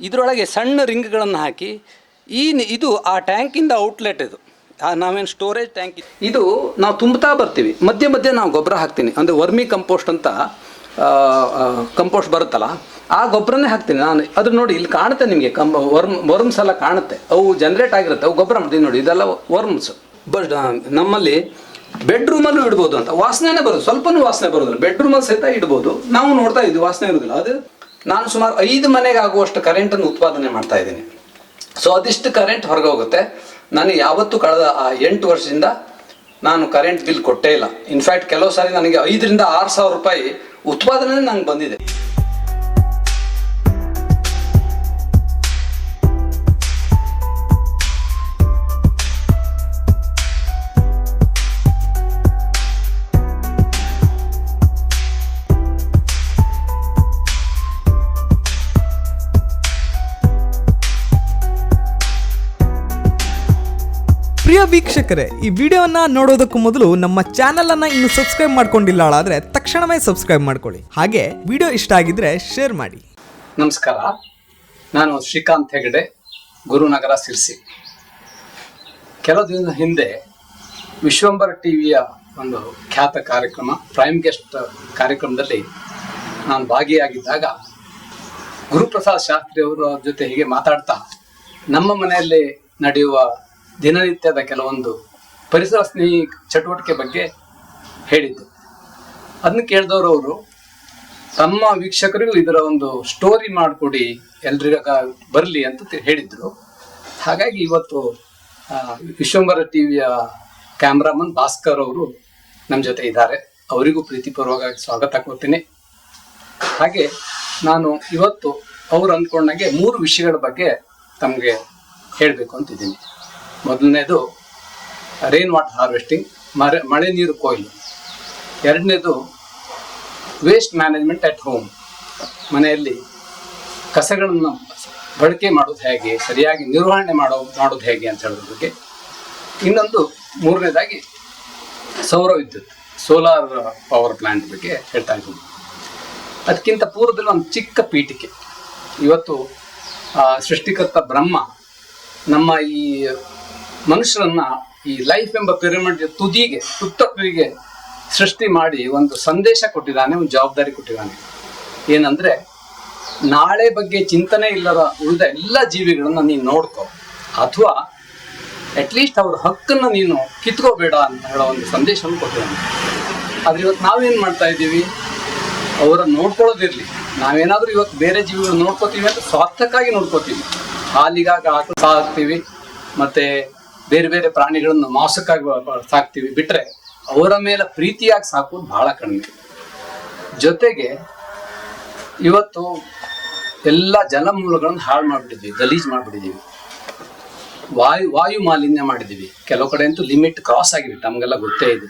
ಇದರೊಳಗೆ ಸಣ್ಣ ರಿಂಗ್ಗಳನ್ನು ಹಾಕಿ ಇದು ಆ ಟ್ಯಾಂಕಿಂದ ಔಟ್ಲೆಟ್ ಇದು ನಾವೇನು ಸ್ಟೋರೇಜ್ ಟ್ಯಾಂಕ್ ಇದು ನಾವು ತುಂಬ್ತಾ ಬರ್ತೀವಿ. ಮಧ್ಯೆ ಮಧ್ಯೆ ನಾವು ಗೊಬ್ಬರ ಹಾಕ್ತೀನಿ, ಅಂದರೆ ವರ್ಮಿ ಕಂಪೋಸ್ಟ್ ಅಂತ ಕಂಪೋಸ್ಟ್ ಬರುತ್ತಲ್ಲ ಆ ಗೊಬ್ಬರನೇ ಹಾಕ್ತೀನಿ ನಾನು. ಅದು ನೋಡಿ ಇಲ್ಲಿ ಕಾಣುತ್ತೆ ನಿಮಗೆ ವರ್ಮ್ಸ್ ಎಲ್ಲ ಕಾಣುತ್ತೆ, ಅವು ಜನ್ರೇಟ್ ಆಗಿರುತ್ತೆ, ಅವು ಗೊಬ್ಬರ ಮಾಡ್ತೀನಿ ನೋಡಿ, ಇದೆಲ್ಲ ವರ್ಮ್ಸ್. ಬಟ್ ನಮ್ಮಲ್ಲಿ ಬೆಡ್ರೂಮಲ್ಲೂ ಇಡ್ಬೋದು ಅಂತ ವಾಸನೆನೇ ಬರೋದು, ಸ್ವಲ್ಪನೂ ವಾಸನೆ ಬರೋದಿಲ್ಲ, ಬೆಡ್ರೂಮಲ್ಲಿ ಸಹಿತ ಇಡ್ಬೋದು. ನಾವು ನೋಡ್ತಾ ಇದ್ವಿ ವಾಸನೆ ಇರೋದಿಲ್ಲ. ಅದು ನಾನು ಸುಮಾರು 5 ಮನೆಗೆ ಆಗುವಷ್ಟು ಕರೆಂಟನ್ನು ಉತ್ಪಾದನೆ ಮಾಡ್ತಾ ಇದ್ದೀನಿ. ಸೊ ಅದಿಷ್ಟು ಕರೆಂಟ್ ಹೊರಗೆ ಹೋಗುತ್ತೆ. ನಾನು ಯಾವತ್ತೂ ಕಳೆದ 8 ವರ್ಷದಿಂದ ನಾನು ಕರೆಂಟ್ ಬಿಲ್ ಕೊಟ್ಟೇ ಇಲ್ಲ. ಇನ್ಫ್ಯಾಕ್ಟ್ ಕೆಲವು ಸಾರಿ ನನಗೆ 5,000 to 6,000 ರೂಪಾಯಿ ಉತ್ಪಾದನೆ ನಂಗೆ ಬಂದಿದೆ. ಪ್ರಿಯ ವೀಕ್ಷಕರೇ, ಈ ವಿಡಿಯೋನ ನೋಡೋದಕ್ಕೂ ಮೊದಲು ನಮ್ಮ ಚಾನೆಲ್ ಅನ್ನ ಇನ್ನು ಸಬ್ಸ್ಕ್ರೈಬ್ ಮಾಡ್ಕೊಂಡಿಲ್ಲ ಆದ್ರೆ ತಕ್ಷಣವೇ ಸಬ್ಸ್ಕ್ರೈಬ್ ಮಾಡ್ಕೊಳ್ಳಿ. ಹಾಗೆ ವಿಡಿಯೋ ಇಷ್ಟ ಆಗಿದ್ರೆ ಶೇರ್ ಮಾಡಿ. ನಮಸ್ಕಾರ, ನಾನು ಶ್ರೀಕಾಂತ್ ಹೆಗಡೆ, ಗುರುನಗರ, ಸಿರ್ಸಿ. ಕೆಲವು ದಿನದ ಹಿಂದೆ ವಿಶ್ವಂಬರ ಟಿವಿಯ ಒಂದು ಖ್ಯಾತ ಕಾರ್ಯಕ್ರಮ ಪ್ರೈಮ್ ಗೆಸ್ಟ್ ಕಾರ್ಯಕ್ರಮದಲ್ಲಿ ನಾನು ಭಾಗಿಯಾಗಿದ್ದಾಗ ಗುರುಪ್ರಸಾದ್ ಶಾಸ್ತ್ರಿ ಅವರ ಜೊತೆ ಹೀಗೆ ಮಾತಾಡ್ತಾ ನಮ್ಮ ಮನೆಯಲ್ಲಿ ನಡೆಯುವ ದಿನನಿತ್ಯದ ಕೆಲವೊಂದು ಪರಿಸರ ಸ್ನೇಹಿ ಚಟುವಟಿಕೆ ಬಗ್ಗೆ ಹೇಳಿದ್ದು. ಅದನ್ನ ಕೇಳಿದವರು ಅವರು ತಮ್ಮ ವೀಕ್ಷಕರಿಗೂ ಇದರ ಒಂದು ಸ್ಟೋರಿ ಮಾಡಿಕೊಡಿ, ಎಲ್ರಿಗ ಬರಲಿ ಅಂತ ಹೇಳಿದ್ರು. ಹಾಗಾಗಿ ಇವತ್ತು ವಿಶ್ವಂಬರ ಟಿವಿಯ ಕ್ಯಾಮ್ರಾಮನ್ ಭಾಸ್ಕರ್ ಅವರು ನಮ್ಮ ಜೊತೆ ಇದ್ದಾರೆ. ಅವರಿಗೂ ಪ್ರೀತಿಪೂರ್ವಕವಾಗಿ ಸ್ವಾಗತ ಕೊಡ್ತೀನಿ. ಹಾಗೆ ನಾನು ಇವತ್ತು ಅವ್ರು ಅಂದ್ಕೊಂಡಾಗೆ 3 ವಿಷಯಗಳ ಬಗ್ಗೆ ತಮಗೆ ಹೇಳಬೇಕು ಅಂತಿದ್ದೀನಿ. ಮೊದಲನೇದು ರೈನ್ ವಾಟರ್ ಹಾರ್ವೆಸ್ಟಿಂಗ್, ಮಳೆ ನೀರು ಕೊಯ್ಲು. ಎರಡನೇದು ವೇಸ್ಟ್ ಮ್ಯಾನೇಜ್ಮೆಂಟ್ ಅಟ್ ಹೋಮ್, ಮನೆಯಲ್ಲಿ ಕಸಗಳನ್ನು ಬಳಕೆ ಮಾಡೋದು ಹೇಗೆ, ಸರಿಯಾಗಿ ನಿರ್ವಹಣೆ ಮಾಡೋದು ಹೇಗೆ ಅಂತ ಹೇಳೋದ್ರ ಬಗ್ಗೆ. ಇನ್ನೊಂದು ಮೂರನೇದಾಗಿ ಸೌರ ವಿದ್ಯುತ್, ಸೋಲಾರ್ ಪವರ್ ಪ್ಲಾಂಟ್ ಬಗ್ಗೆ ಹೇಳ್ತಾ ಇದ್ದೀನಿ. ಅದಕ್ಕಿಂತ ಪೂರ್ವದಲ್ಲಿ ಒಂದು ಚಿಕ್ಕ ಪೀಠಿಕೆ. ಇವತ್ತು ಸೃಷ್ಟಿಕರ್ತ ಬ್ರಹ್ಮ ನಮ್ಮ ಈ ಮನುಷ್ಯರನ್ನ ಈ ಲೈಫ್ ಎಂಬ ಪಿರಮಿಡ್ ತುದಿಗೆ ಸೃಷ್ಟಿ ಮಾಡಿ ಒಂದು ಸಂದೇಶ ಕೊಟ್ಟಿದ್ದಾನೆ, ಒಂದು ಜವಾಬ್ದಾರಿ ಕೊಟ್ಟಿದ್ದಾನೆ. ಏನಂದ್ರೆ, ನಾಳೆ ಬಗ್ಗೆ ಚಿಂತನೆ ಇಲ್ಲದ ಉಳಿದ ಎಲ್ಲ ಜೀವಿಗಳನ್ನ ನೀನು ನೋಡ್ಕೋ, ಅಥವಾ ಅಟ್ಲೀಸ್ಟ್ ಅವ್ರ ಹಕ್ಕನ್ನು ನೀನು ಕಿತ್ಕೋಬೇಡ ಅಂತ ಹೇಳೋ ಒಂದು ಸಂದೇಶವನ್ನು ಕೊಟ್ಟಿದ್ದಾನೆ. ಆದ್ರೆ ಇವತ್ತು ನಾವೇನು ಮಾಡ್ತಾ ಇದ್ದೀವಿ, ಅವರನ್ನು ನೋಡ್ಕೊಳ್ಳೋದಿರ್ಲಿ, ನಾವೇನಾದ್ರೂ ಇವತ್ತು ಬೇರೆ ಜೀವಿಗಳನ್ನ ನೋಡ್ಕೋತೀವಿ ಅಂತ ಸ್ವಾರ್ಥಕ್ಕಾಗಿ ನೋಡ್ಕೋತೀವಿ. ಹಾಲಿಗಾಗಿ ಸಾಕ್ತೀವಿ, ಮತ್ತೆ ಬೇರೆ ಬೇರೆ ಪ್ರಾಣಿಗಳನ್ನು ಮಾಂಸಕ್ಕಾಗಿ ಸಾಕ್ತೀವಿ, ಬಿಟ್ರೆ ಅವರ ಮೇಲೆ ಪ್ರೀತಿಯಾಗಿ ಸಾಕೋದು ಬಹಳ ಕಡಿಮೆ. ಜೊತೆಗೆ ಇವತ್ತು ಎಲ್ಲ ಜಲಮೂಲಗಳನ್ನು ಹಾಳು ಮಾಡಿಬಿಟ್ಟಿದ್ವಿ, ಗಲೀಜ್ ಮಾಡಿಬಿಟ್ಟಿದ್ದೀವಿ, ವಾಯು ಮಾಲಿನ್ಯ ಮಾಡಿದ್ದೀವಿ. ಕೆಲವು ಕಡೆ ಅಂತೂ ಲಿಮಿಟ್ ಕ್ರಾಸ್ ಆಗಿವೆ, ನಮಗೆಲ್ಲ ಗೊತ್ತೇ ಇದೆ.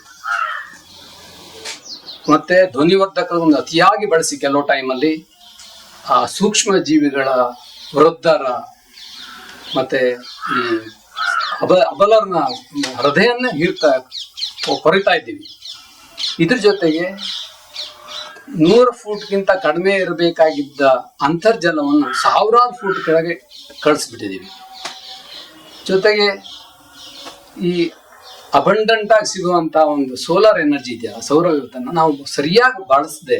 ಮತ್ತೆ ಧ್ವನಿವರ್ಧಕಗಳನ್ನು ಅತಿಯಾಗಿ ಬಳಸಿ ಕೆಲವು ಟೈಮಲ್ಲಿ ಆ ಸೂಕ್ಷ್ಮ ಜೀವಿಗಳ, ವೃದ್ಧರ, ಮತ್ತೆ ಈ ಅಬಲರ್ನ ಹೃದಯನ್ನೇ ಕೊರಿತಾ ಇದ್ದೀವಿ. ಇದ್ರ ಜೊತೆಗೆ 100 ಫೂಟ್ಗಿಂತ ಕಡಿಮೆ ಇರಬೇಕಾಗಿದ್ದ ಅಂತರ್ಜಲವನ್ನು 1000 ಫೂಟ್ ಕೆಳಗೆ ಕಳಿಸ್ಬಿಟ್ಟಿದ್ದೀವಿ. ಜೊತೆಗೆ ಈ ಅಬಂಡೆಂಟ್ ಆಗಿ ಸಿಗುವಂತ ಒಂದು ಸೋಲಾರ್ ಎನರ್ಜಿ ಇದೆಯಾ, ಸೌರ ವಿದ್ಯುತ್ತನ್ನು ನಾವು ಸರಿಯಾಗಿ ಬಳಸದೆ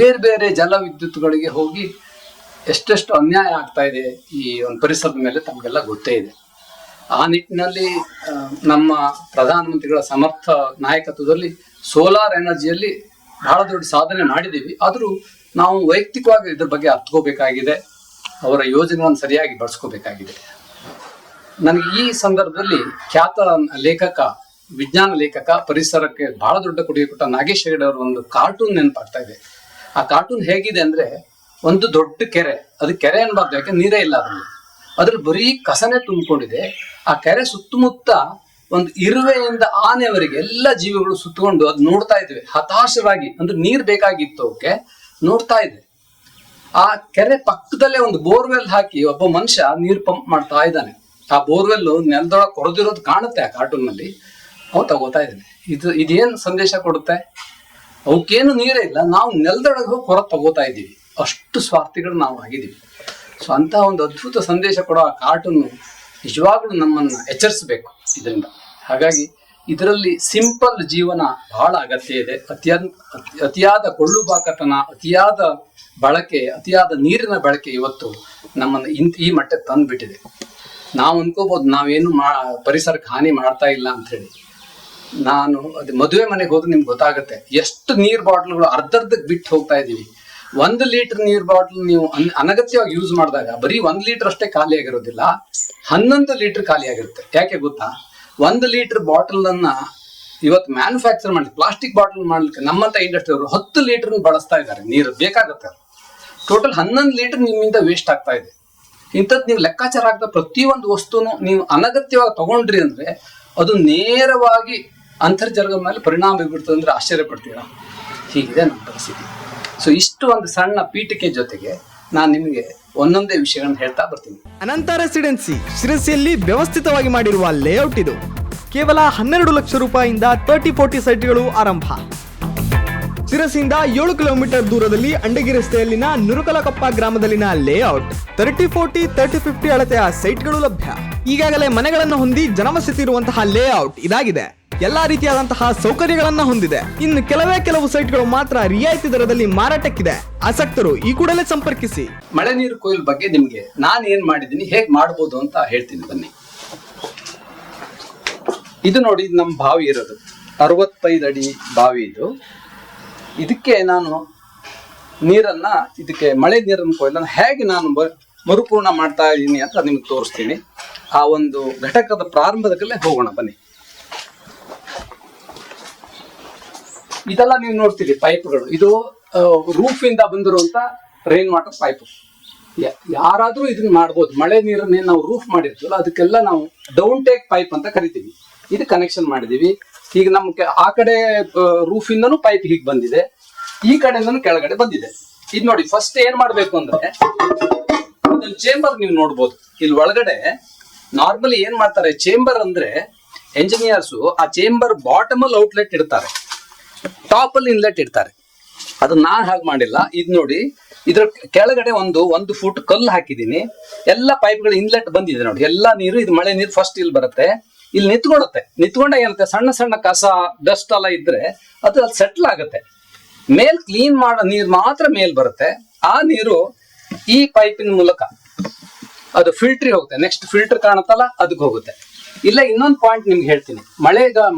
ಬೇರೆ ಬೇರೆ ಜಲ ವಿದ್ಯುತ್ಗಳಿಗೆ ಹೋಗಿ ಎಷ್ಟೆಷ್ಟು ಅನ್ಯಾಯ ಆಗ್ತಾ ಇದೆ ಈ ಒಂದು ಪರಿಸರದ ಮೇಲೆ ತಮಗೆಲ್ಲ ಗೊತ್ತೇ ಇದೆ. ಆ ನಿಟ್ಟಿನಲ್ಲಿ ನಮ್ಮ ಪ್ರಧಾನಮಂತ್ರಿಗಳ ಸಮರ್ಥ ನಾಯಕತ್ವದಲ್ಲಿ ಸೋಲಾರ್ ಎನರ್ಜಿಯಲ್ಲಿ ಬಹಳ ದೊಡ್ಡ ಸಾಧನೆ ಮಾಡಿದ್ದೀವಿ. ಆದರೂ ನಾವು ವೈಯಕ್ತಿಕವಾಗಿ ಇದ್ರ ಬಗ್ಗೆ ಅರ್ಥಕೋಬೇಕಾಗಿದೆ, ಅವರ ಯೋಜನೆಗಳನ್ನು ಸರಿಯಾಗಿ ಬಳಸ್ಕೋಬೇಕಾಗಿದೆ. ನನಗೆ ಈ ಸಂದರ್ಭದಲ್ಲಿ ಖ್ಯಾತ ಲೇಖಕ, ವಿಜ್ಞಾನ ಲೇಖಕ, ಪರಿಸರಕ್ಕೆ ಬಹಳ ದೊಡ್ಡ ಕೊಡುಗೆ ಕೊಟ್ಟ ನಾಗೇಶ್ ಹೆಗಡೆ ಅವರ ಒಂದು ಕಾರ್ಟೂನ್ ನೆನಪಾಗ್ತಾ ಇದೆ. ಆ ಕಾರ್ಟೂನ್ ಹೇಗಿದೆ ಅಂದ್ರೆ, ಒಂದು ದೊಡ್ಡ ಕೆರೆ, ಅದು ಕೆರೆ ಅನ್ಬಾರ್ದು, ಯಾಕೆ ನೀರೇ ಇಲ್ಲ ಅದ್ರಲ್ಲಿ ಬರೀ ಕಸನೇ ತುಂಬಿಕೊಂಡಿದೆ. ಆ ಕೆರೆ ಸುತ್ತಮುತ್ತ ಒಂದು ಇರುವೆಯಿಂದ ಆನೆಯವರೆಗೆ ಎಲ್ಲ ಜೀವಿಗಳು ಸುತ್ತಕೊಂಡು ಅದು ನೋಡ್ತಾ ಇದ್ವಿ ಹತಾಶರಾಗಿ. ಅಂದ್ರೆ ನೀರ್ ಬೇಕಾಗಿತ್ತು ಅವಕ್ಕೆ, ನೋಡ್ತಾ ಇದೆ. ಆ ಕೆರೆ ಪಕ್ಕದಲ್ಲೇ ಒಂದು ಬೋರ್ವೆಲ್ ಹಾಕಿ ಒಬ್ಬ ಮನುಷ್ಯ ನೀರ್ ಪಂಪ್ ಮಾಡ್ತಾ ಇದ್ದಾನೆ. ಆ ಬೋರ್ವೆಲ್ ನೆಲದೊಳಗೆ ಕೊರೆದಿರೋದು ಕಾಣುತ್ತೆ ಆ ಕಾರ್ಟೂನ್ ನಲ್ಲಿ. ಅವ್ ತಗೋತಾ ಇದ್ದಾನೆ. ಇದೇನ್ ಸಂದೇಶ ಕೊಡುತ್ತೆ? ಅವಕ್ಕೇನು ನೀರೇ ಇಲ್ಲ, ನಾವು ನೆಲದೊಳಗೆ ಹೋಗಿ ಹೊರ ತಗೋತಾ ಇದ್ದೀವಿ. ಅಷ್ಟು ಸ್ವಾರ್ಥಿಗಳು ನಾವು ಆಗಿದ್ದೀವಿ. ಸೊ ಅಂತಹ ಒಂದು ಅದ್ಭುತ ಸಂದೇಶ ಕೊಡೋ ಆ ಕಾರ್ಟೂನ್ ನಿಜವಾಗ್ಲೂ ನಮ್ಮನ್ನು ಎಚ್ಚರಿಸಬೇಕು ಇದರಿಂದ. ಹಾಗಾಗಿ ಇದರಲ್ಲಿ ಸಿಂಪಲ್ ಜೀವನ ಬಹಳ ಅಗತ್ಯ ಇದೆ. ಅತಿಯಾದ ಕೊಳ್ಳುಬಾಕತನ, ಅತಿಯಾದ ಬಳಕೆ, ಅತಿಯಾದ ನೀರಿನ ಬಳಕೆ ಇವತ್ತು ನಮ್ಮನ್ನು ಈ ಮಟ್ಟಕ್ಕೆ ತಂದುಬಿಟ್ಟಿದೆ. ನಾವು ಅನ್ಕೋಬಹುದು ನಾವೇನು ಪರಿಸರಕ್ಕೆ ಹಾನಿ ಮಾಡ್ತಾ ಇಲ್ಲ ಅಂತ ಹೇಳಿ. ನಾನು ಅದು ಮದುವೆ ಮನೆಗೆ ಹೋದ್ರೆ ನಿಮ್ಗೆ ಗೊತ್ತಾಗುತ್ತೆ ಎಷ್ಟು ನೀರ್ ಬಾಟ್ಲ್ಗಳು ಅರ್ಧಕ್ಕೆ ಬಿಟ್ಟು ಹೋಗ್ತಾ ಇದೀವಿ. 1 ಲೀಟರ್ ನೀರ್ ಬಾಟ್ಲ್ ನೀವು ಅನಗತ್ಯವಾಗಿ ಯೂಸ್ ಮಾಡಿದಾಗ ಬರೀ 1 ಲೀಟರ್ ಅಷ್ಟೇ ಖಾಲಿ ಆಗಿರೋದಿಲ್ಲ, 11 ಲೀಟರ್ ಖಾಲಿ ಆಗಿರುತ್ತೆ. ಯಾಕೆ ಗೊತ್ತಾ? 1 ಲೀಟರ್ ಬಾಟಲ್ ಅನ್ನ ಇವತ್ತು ಮ್ಯಾನುಫ್ಯಾಕ್ಚರ್ ಮಾಡ್ಲಿಕ್ಕೆ, ಪ್ಲಾಸ್ಟಿಕ್ ಬಾಟಲ್ ಮಾಡ್ಲಿಕ್ಕೆ ನಮ್ಮಂತ ಇಂಡಸ್ಟ್ರಿ ಅವರು 10 ಲೀಟರ್ ಬಳಸ್ತಾ ಇದ್ದಾರೆ. ನೀರು ಬೇಕಾಗುತ್ತೆ. ಟೋಟಲ್ 11 ಲೀಟರ್ ನಿಮ್ಮಿಂದ ವೇಸ್ಟ್ ಆಗ್ತಾ ಇದೆ. ಇಂಥದ್ದು ನೀವು ಲೆಕ್ಕಾಚಾರ ಆಗ್ತಾ ಪ್ರತಿಯೊಂದು ವಸ್ತುನು ನೀವು ಅನಗತ್ಯವಾಗಿ ತಗೊಂಡ್ರಿ ಅಂದ್ರೆ ಅದು ನೇರವಾಗಿ ಅಂತರ್ಜಲದ ಮೇಲೆ ಪರಿಣಾಮ ಬೀರ್ತದೆ ಅಂದ್ರೆ ಆಶ್ಚರ್ಯ ಪಡ್ತೀರಾ? ಹೀಗಿದೆ ನಮ್ಮ ಪರಿಸ್ಥಿತಿ. ಸೊ ಇಷ್ಟು ಒಂದು ಸಣ್ಣ ಪೀಠಿಕೆ ಜೊತೆಗೆ ನಾನು ನಿಮಗೆ ಒಂದೊಂದೇ ವಿಷಯಗಳನ್ನ ಹೇಳ್ತಾ ಬರ್ತೀನಿ. ಅನಂತ ರೆಸಿಡೆನ್ಸಿ ಶಿರಸಿಯಲ್ಲಿ ವ್ಯವಸ್ಥಿತವಾಗಿ ಮಾಡಿರುವ ಲೇಔಟ್ ಇದು. ಕೇವಲ 12 ಲಕ್ಷ ರೂಪಾಯಿಯಿಂದ 30-40 ಸೈಟ್ಗಳು ಆರಂಭ. ಶಿರಸಿಯಿಂದ 7 ಕಿಲೋಮೀಟರ್ ದೂರದಲ್ಲಿ ಅಂಡಗಿ ರಸ್ತೆಯಲ್ಲಿನ ನುರುಕಲಕೊಪ್ಪ ಗ್ರಾಮದಲ್ಲಿನ ಲೇಔಟ್ 30-40, 30-50 ಅಳತೆಯ ಸೈಟ್ಗಳು ಲಭ್ಯ. ಈಗಾಗಲೇ ಮನೆಗಳನ್ನು ಹೊಂದಿ ಜನವಸತಿ ಇರುವಂತಹ ಲೇಔಟ್ ಇದಾಗಿದೆ. ಎಲ್ಲಾ ರೀತಿಯಾದಂತಹ ಸೌಕರ್ಯಗಳನ್ನ ಹೊಂದಿದೆ. ಇನ್ನು ಕೆಲವು ಸೈಟ್ಗಳು ಮಾತ್ರ ರಿಯಾಯಿತಿ ದರದಲ್ಲಿ ಮಾರಾಟಕ್ಕಿದೆ. ಆಸಕ್ತರು ಈ ಕೂಡಲೇ ಸಂಪರ್ಕಿಸಿ. ಮಳೆ ನೀರು ಕೊಯ್ಲು ಬಗ್ಗೆ ನಿಮ್ಗೆ ನಾನು ಏನ್ ಮಾಡಿದ್ದೀನಿ, ಹೇಗ್ ಮಾಡ್ಬೋದು ಅಂತ ಹೇಳ್ತೀನಿ ಬನ್ನಿ. ಇದು ನೋಡಿ, ಇದು ನಮ್ಮ ಬಾವಿ ಇರೋದು 65 ಅಡಿ ಬಾವಿ ಇದು. ಇದಕ್ಕೆ ನಾನು ನೀರನ್ನ, ಇದಕ್ಕೆ ಮಳೆ ನೀರನ್ನು ಕೊಯ್ಲನ್ನು ಹೇಗೆ ನಾನು ಮರುಪೂರ್ಣ ಮಾಡ್ತಾ ಇದ್ದೀನಿ ಅಂತ ನಿಮ್ಗೆ ತೋರಿಸ್ತೀನಿ. ಆ ಒಂದು ಘಟಕದ ಪ್ರಾರಂಭದಲ್ಲೇ ಹೋಗೋಣ ಬನ್ನಿ. ಇದೆಲ್ಲ ನೀವು ನೋಡ್ತೀರಿ ಪೈಪ್ಗಳು. ಇದು ರೂಫ್ ಇಂದ ಬಂದಿರುವಂತ ರೈನ್ ವಾಟರ್ ಪೈಪ್. ಯಾರಾದ್ರೂ ಇದನ್ನ ಮಾಡ್ಬೋದು. ಮಳೆ ನೀರನ್ನೇ ನಾವು ರೂಫ್ ಮಾಡಿರ್ತೀವಲ್ಲ ಅದಕ್ಕೆಲ್ಲ ನಾವು ಡೌನ್ ಟೇಕ್ ಪೈಪ್ ಅಂತ ಕರಿತೀವಿ. ಇದು ಕನೆಕ್ಷನ್ ಮಾಡಿದೀವಿ. ಈಗ ನಮ್ಗೆ ಆ ಕಡೆ ರೂಫ್ ಇಂದನೂ ಪೈಪ್ ಹೀಗೆ ಬಂದಿದೆ, ಈ ಕಡೆಯಿಂದನೂ ಕೆಳಗಡೆ ಬಂದಿದೆ. ಇದು ನೋಡಿ, ಫಸ್ಟ್ ಏನ್ ಮಾಡ್ಬೇಕು ಅಂದ್ರೆ ಇದೊಂದು ಚೇಂಬರ್ ನೀವು ನೋಡ್ಬೋದು. ಇಲ್ಲಿ ಒಳಗಡೆ ನಾರ್ಮಲಿ ಏನ್ ಮಾಡ್ತಾರೆ, ಚೇಂಬರ್ ಅಂದ್ರೆ ಎಂಜಿನಿಯರ್ಸ್ ಆ ಚೇಂಬರ್ ಬಾಟಮ್ ಅಲ್ಲಿ ಔಟ್ಲೆಟ್ ಇಡ್ತಾರೆ, ಟಾಪ್ ಅಲ್ಲಿ ಇನ್ಲೆಟ್ ಇಡ್ತಾರೆ. ಅದು ನಾನ್ ಹಾಗೆ ಮಾಡಿಲ್ಲ. ಇದು ನೋಡಿ, ಇದ್ರ ಕೆಳಗಡೆ ಒಂದು ಫುಟ್ ಕಲ್ಲು ಹಾಕಿದೀನಿ. ಎಲ್ಲ ಪೈಪ್ಗಳು ಇನ್ಲೆಟ್ ಬಂದಿದೆ ನೋಡಿ. ಎಲ್ಲಾ ನೀರು, ಇದು ಮಳೆ ನೀರು ಫಸ್ಟ್ ಇಲ್ಲಿ ಬರುತ್ತೆ, ಇಲ್ಲಿ ನಿಂತ್ಕೊಂಡಾಗ ಏನಂತೆ ಸಣ್ಣ ಸಣ್ಣ ಕಸ ಡಸ್ಟ್ ಎಲ್ಲ ಇದ್ರೆ ಅದು ಸೆಟ್ಲ್ ಆಗುತ್ತೆ. ಮೇಲ್ ಕ್ಲೀನ್ ಮಾಡೋ ನೀರು ಮಾತ್ರ ಮೇಲ್ ಬರುತ್ತೆ. ಆ ನೀರು ಈ ಪೈಪಿನ ಮೂಲಕ ಅದು ಫಿಲ್ಟ್ರಿ ಹೋಗುತ್ತೆ. ನೆಕ್ಸ್ಟ್ ಫಿಲ್ಟರ್ ಕಾಣುತ್ತಲ್ಲ ಅದಕ್ಕೆ ಹೋಗುತ್ತೆ. ಇಲ್ಲ, ಇನ್ನೊಂದು ಪಾಯಿಂಟ್ ನಿಮ್ಗೆ ಹೇಳ್ತೀನಿ.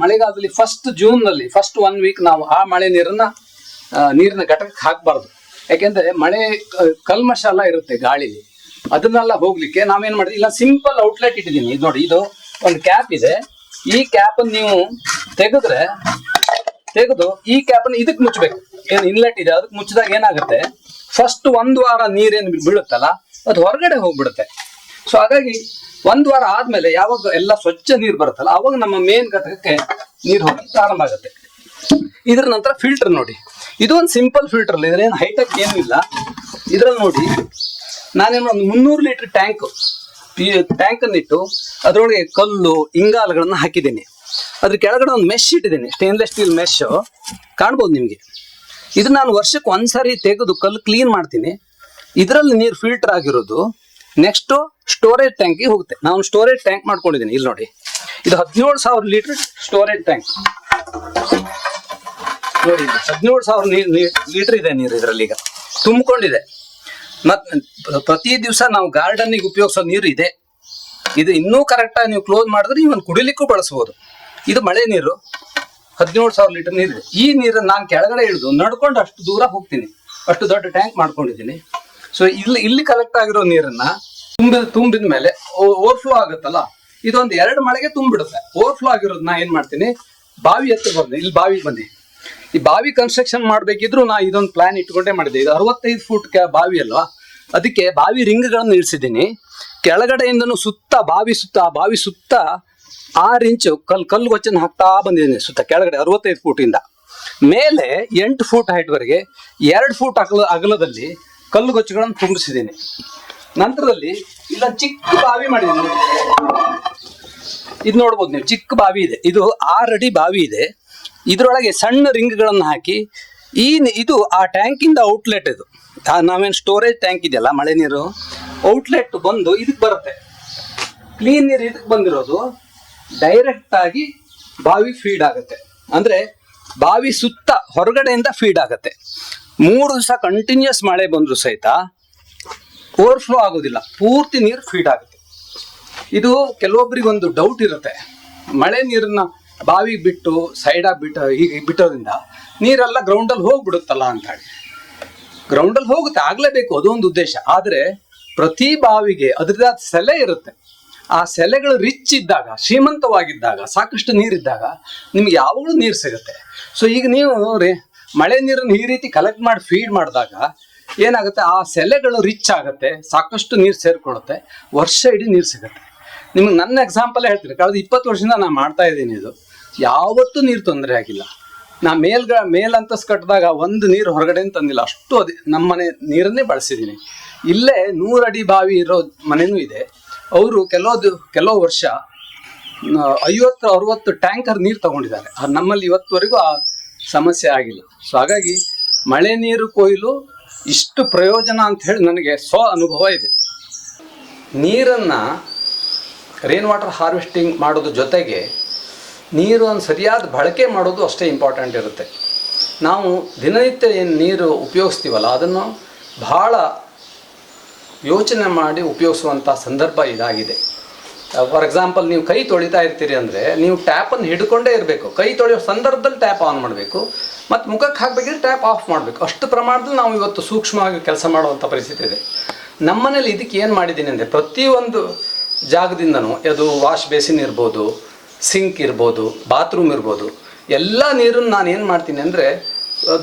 ಮಳೆಗಾಲದಲ್ಲಿ ಜೂನ್ ನಲ್ಲಿ ಫಸ್ಟ್ 1 ವೀಕ್ ನಾವು ಆ ಮಳೆ ನೀರಿನ ಘಟಕಕ್ಕೆ ಹಾಕಬಾರ್ದು. ಯಾಕೆಂದ್ರೆ ಮಳೆ ಕಲ್ಮಶ ಎಲ್ಲ ಇರುತ್ತೆ ಗಾಳಿಲಿ, ಅದನ್ನೆಲ್ಲ ಹೋಗ್ಲಿಕ್ಕೆ ನಾವೇನ್ ಮಾಡಿದ್ವಿ, ಇಲ್ಲ ಸಿಂಪಲ್ ಔಟ್ಲೆಟ್ ಇಟ್ಟಿದ್ದೀನಿ. ಇದು ನೋಡಿ, ಇದು ಒಂದು ಕ್ಯಾಪ್ ಇದೆ. ಈ ಕ್ಯಾಪ್ ನೀವು ತೆಗೆದು ಈ ಕ್ಯಾಪ್ ಅನ್ನು ಇದಕ್ಕೆ ಮುಚ್ಚಬೇಕು. ಏನು ಇನ್ಲೆಟ್ ಇದೆ ಅದಕ್ಕೆ ಮುಚ್ಚಿದಾಗ ಏನಾಗುತ್ತೆ, ಫಸ್ಟ್ 1 ವಾರ ನೀರೇನು ಬೀಳುತ್ತಲ್ಲ ಅದು ಹೊರಗಡೆ ಹೋಗ್ಬಿಡುತ್ತೆ. ಸೊ ಹಾಗಾಗಿ 1 ವಾರ ಆದ್ಮೇಲೆ ಯಾವಾಗ ಎಲ್ಲ ಸ್ವಚ್ಛ ನೀರು ಬರುತ್ತಲ್ಲ ಅವಾಗ ನಮ್ಮ ಮೇನ್ ಘಟಕಕ್ಕೆ ನೀರು ಹೋಗಿ ಪ್ರಾರಂಭ ಆಗುತ್ತೆ. ಇದ್ರ ನಂತರ ಫಿಲ್ಟರ್ ನೋಡಿ, ಇದು ಒಂದು ಸಿಂಪಲ್ ಫಿಲ್ಟರ್, ಇದ್ರೇನು ಹೈಟೆಕ್ ಏನೂ ಇಲ್ಲ. ಇದ್ರಲ್ಲಿ ನೋಡಿ, ನಾನೇನು ಒಂದು 300 ಲೀಟರ್ ಟ್ಯಾಂಕ್ ಅನ್ನಿಟ್ಟು ಅದರೊಳಗೆ ಕಲ್ಲು ಇಂಗಾಲಗಳನ್ನ ಹಾಕಿದ್ದೀನಿ. ಅದ್ರ ಕೆಳಗಡೆ ಒಂದು ಮೆಶ್ ಇಟ್ಟಿದ್ದೀನಿ, ಸ್ಟೇನ್ಲೆಸ್ ಸ್ಟೀಲ್ ಮೆಶ್ ಕಾಣ್ಬೋದು ನಿಮ್ಗೆ. ಇದು ನಾನು ವರ್ಷಕ್ಕೆ ಒಂದ್ಸರಿ ತೆಗೆದು ಕಲ್ಲು ಕ್ಲೀನ್ ಮಾಡ್ತೀನಿ. ಇದರಲ್ಲಿ ನೀರು ಫಿಲ್ಟರ್ ಆಗಿರೋದು ನೆಕ್ಸ್ಟ್ ಸ್ಟೋರೇಜ್ ಟ್ಯಾಂಕ್ಗೆ ಹೋಗುತ್ತೆ. ನಾನು ಸ್ಟೋರೇಜ್ ಟ್ಯಾಂಕ್ ಮಾಡ್ಕೊಂಡಿದ್ದೀನಿ. ಇಲ್ಲಿ ನೋಡಿ, ಇದು 17,000 ಲೀಟರ್ ಸ್ಟೋರೇಜ್ ಟ್ಯಾಂಕ್ ನೋಡಿ. 17,000 ಲೀಟರ್ ಇದೆ ನೀರು ಇದರಲ್ಲಿ, ಈಗ ತುಂಬಿಕೊಂಡಿದೆ. ಪ್ರತಿ ದಿವಸ ನಾವು ಗಾರ್ಡನ್ಗೆ ಉಪಯೋಗಿಸೋ ನೀರು ಇದೆ. ಇದು ಇನ್ನೂ ಕರೆಕ್ಟಾಗಿ ನೀವು ಕ್ಲೋಸ್ ಮಾಡಿದ್ರೆ ಇವನ್ ಕುಡಿಲಿಕ್ಕೂ ಬಳಸಬಹುದು. ಇದು ಮಳೆ ನೀರು, 17,000 ಲೀಟರ್ ನೀರಿದೆ. ಈ ನೀರನ್ನು ನಾನು ಕೆಳಗಡೆ ಇಳಿದು ನಡ್ಕೊಂಡು ಅಷ್ಟು ದೂರ ಹೋಗ್ತೀನಿ. ಅಷ್ಟು ದೊಡ್ಡ ಟ್ಯಾಂಕ್ ಮಾಡ್ಕೊಂಡಿದ್ದೀನಿ. ಸೊ ಇಲ್ಲಿ ಕಲೆಕ್ಟ್ ಆಗಿರೋ ನೀರನ್ನ ತುಂಬಿದ ಮೇಲೆ ಓವರ್ಫ್ಲೋ ಆಗುತ್ತಲ್ಲ, ಇದೊಂದು 2 ಮಳೆಗೆ ತುಂಬಿಡುತ್ತೆ. ಓವರ್ಫ್ಲೋ ಆಗಿರೋದನ್ನ ಏನ್ ಮಾಡ್ತೀನಿ, ಬಾವಿ ಹತ್ರ ಬಂದೆ. ಇಲ್ಲಿ ಬಾವಿ ಬಂದಿ, ಈ ಬಾವಿ ಕನ್ಸ್ಟ್ರಕ್ಷನ್ ಮಾಡ್ಬೇಕಿದ್ರು ನಾ ಇದೊಂದು ಪ್ಲಾನ್ ಇಟ್ಕೊಂಡೇ ಮಾಡಿದ್ದೆ. ಇದು 65 ಫುಟ್ ಬಾವಿ ಅಲ್ವಾ, ಅದಕ್ಕೆ ಬಾವಿ ರಿಂಗ್ಗಳನ್ನು ಇಳಿಸಿದ್ದೀನಿ. ಕೆಳಗಡೆಯಿಂದನೂ ಬಾವಿ ಸುತ್ತ 6 ಇಂಚು ಕಲ್ಲು ಗೊಚ್ಚನ್ನು ಹಾಕ್ತಾ ಬಂದಿದ್ದೀನಿ ಸುತ್ತ. ಕೆಳಗಡೆ 65 ಫೂಟಿಂದ ಮೇಲೆ 8 ಫೂಟ್ ಹೈಟ್ ವರೆಗೆ 2 ಫೂಟ್ ಅಗಲದಲ್ಲಿ ಕಲ್ಲು ಗೊಚ್ಚುಗಳನ್ನು ತುಂಬಿಸಿದ್ದೀನಿ. ನಂತರದಲ್ಲಿ ಇಲ್ಲ ಚಿಕ್ಕ ಬಾವಿ ಮಾಡಿದ್ದೀನಿ. ಇದು ನೋಡ್ಬೋದು ನೀವು, ಚಿಕ್ಕ ಬಾವಿ ಇದೆ. ಇದು 6 ಅಡಿ ಬಾವಿ ಇದೆ. ಇದ್ರೊಳಗೆ ಸಣ್ಣ ರಿಂಗ್ಗಳನ್ನು ಹಾಕಿ ಇದು ಆ ಟ್ಯಾಂಕಿಂದ ಔಟ್ಲೆಟ್. ಇದು ನಾವೇನು ಸ್ಟೋರೇಜ್ ಟ್ಯಾಂಕ್ ಇದೆಯಲ್ಲ ಮಳೆ ನೀರು, ಔಟ್ಲೆಟ್ ಬಂದು ಇದಕ್ಕೆ ಬರುತ್ತೆ. ಕ್ಲೀನ್ ನೀರು ಇದಕ್ಕೆ ಬಂದಿರೋದು ಡೈರೆಕ್ಟ್ ಆಗಿ ಬಾವಿ ಫೀಡ್ ಆಗುತ್ತೆ. ಅಂದ್ರೆ ಬಾವಿ ಸುತ್ತ ಹೊರಗಡೆಯಿಂದ ಫೀಡ್ ಆಗುತ್ತೆ. 3 ದಿವಸ ಕಂಟಿನ್ಯೂಸ್ ಮಳೆ ಬಂದ್ರು ಸಹಿತ ಓವರ್ಫ್ಲೋ ಆಗೋದಿಲ್ಲ, ಪೂರ್ತಿ ನೀರು ಫೀಡ್ ಆಗುತ್ತೆ. ಇದು ಕೆಲವೊಬ್ಬರಿಗೆ ಒಂದು ಡೌಟ್ ಇರುತ್ತೆ, ಮಳೆ ನೀರನ್ನ ಬಾವಿಗೆ ಬಿಟ್ಟು ಸೈಡಾಗಿ ಬಿಟ್ಟೋದ್ರಿಂದ ನೀರೆಲ್ಲ ಗ್ರೌಂಡಲ್ಲಿ ಹೋಗ್ಬಿಡುತ್ತಲ್ಲ ಅಂತ ಹೇಳಿ. ಗ್ರೌಂಡಲ್ಲಿ ಹೋಗುತ್ತೆ, ಆಗ್ಲೇಬೇಕು, ಅದೊಂದು ಉದ್ದೇಶ. ಆದರೆ ಪ್ರತಿ ಬಾವಿಗೆ ಅದರದ್ದು ಸೆಲೆ ಇರುತ್ತೆ. ಆ ಸೆಲೆಗಳು ರಿಚ್ ಇದ್ದಾಗ, ಶ್ರೀಮಂತವಾಗಿದ್ದಾಗ, ಸಾಕಷ್ಟು ನೀರಿದ್ದಾಗ ನಿಮ್ಗೆ ಯಾವಾಗಲೂ ನೀರು ಸಿಗುತ್ತೆ. ಸೊ ಈಗ ನೀವು ಮಳೆ ನೀರನ್ನು ಈ ರೀತಿ ಕಲೆಕ್ಟ್ ಮಾಡಿ ಫೀಡ್ ಮಾಡಿದಾಗ ಏನಾಗುತ್ತೆ, ಆ ಸೆಲೆಗಳು ರಿಚ್ ಆಗುತ್ತೆ, ಸಾಕಷ್ಟು ನೀರು ಸೇರ್ಕೊಳ್ಳುತ್ತೆ, ವರ್ಷ ಇಡೀ ನೀರು ಸಿಗುತ್ತೆ. ನಿಮ್ಗೆ ನನ್ನ ಎಕ್ಸಾಂಪಲ್ ಹೇಳ್ತೀನಿ, ಕಳೆದ 20 ವರ್ಷದಿಂದ ನಾನು ಮಾಡ್ತಾ ಇದ್ದೀನಿ. ಇದು ಯಾವತ್ತೂ ನೀರು ತೊಂದರೆ ಆಗಿಲ್ಲ. ನಾ ಮೇಲಂತಸ್ ಕಟ್ಟಿದಾಗ ಒಂದು ನೀರು ಹೊರಗಡೆ ತಂದಿಲ್ಲ, ಅಷ್ಟು ಅದೇ ನಮ್ಮನೆ ನೀರನ್ನೇ ಬಳಸಿದ್ದೀನಿ. ಇಲ್ಲೇ 100 ಅಡಿ ಬಾವಿ ಇರೋ ಮನೆಯೂ ಇದೆ. ಅವರು ಕೆಲವು ವರ್ಷ 50-60 ಟ್ಯಾಂಕರ್ ನೀರು ತಗೊಂಡಿದ್ದಾರೆ. ನಮ್ಮಲ್ಲಿ ಇವತ್ತುವರೆಗೂ ಆ ಸಮಸ್ಯೆ ಆಗಿಲ್ಲ. ಸೊ ಹಾಗಾಗಿ ಮಳೆ ನೀರು ಕೊಯ್ಲು ಇಷ್ಟು ಪ್ರಯೋಜನ ಅಂತ ಹೇಳಿ ನನಗೆ ಅನುಭವ ಇದೆ. ನೀರನ್ನು ರೇನ್ ವಾಟರ್ ಹಾರ್ವೆಸ್ಟಿಂಗ್ ಮಾಡೋದ್ರ ಜೊತೆಗೆ ನೀರನ್ನು ಸರಿಯಾದ ಬಳಕೆ ಮಾಡೋದು ಅಷ್ಟೇ ಇಂಪಾರ್ಟೆಂಟ್ ಇರುತ್ತೆ. ನಾವು ದಿನನಿತ್ಯ ಏನು ನೀರು ಉಪಯೋಗಿಸ್ತೀವಲ್ಲ, ಅದನ್ನು ಬಹಳ ಯೋಚನೆ ಮಾಡಿ ಉಪಯೋಗಿಸುವಂಥ ಸಂದರ್ಭ ಇದಾಗಿದೆ. ಫಾರ್ ಎಕ್ಸಾಂಪಲ್, ನೀವು ಕೈ ತೊಳಿತಾ ಇರ್ತೀರಿ ಅಂದರೆ ನೀವು ಟ್ಯಾಪನ್ನು ಹಿಡ್ಕೊಂಡೇ ಇರಬೇಕು. ಕೈ ತೊಳೆಯೋ ಸಂದರ್ಭದಲ್ಲಿ ಟ್ಯಾಪ್ ಆನ್ ಮಾಡಬೇಕು, ಮತ್ತು ಮುಖಕ್ಕೆ ಹಾಕಬೇಕಿದ್ರೆ ಟ್ಯಾಪ್ ಆಫ್ ಮಾಡಬೇಕು. ಅಷ್ಟು ಪ್ರಮಾಣದಲ್ಲಿ ನಾವು ಇವತ್ತು ಸೂಕ್ಷ್ಮವಾಗಿ ಕೆಲಸ ಮಾಡುವಂಥ ಪರಿಸ್ಥಿತಿ ಇದೆ. ನಮ್ಮನೇಲಿ ಇದಕ್ಕೆ ಏನು ಮಾಡಿದ್ದೀನಿ ಅಂದರೆ, ಪ್ರತಿಯೊಂದು ಜಾಗದಿಂದನೂ, ಅದು ವಾಶ್ ಬೇಸಿನ್ ಇರ್ಬೋದು, ಸಿಂಕ್ ಇರ್ಬೋದು, ಬಾತ್ರೂಮ್ ಇರ್ಬೋದು, ಎಲ್ಲ ನೀರನ್ನು ನಾನು ಏನು ಮಾಡ್ತೀನಿ ಅಂದರೆ,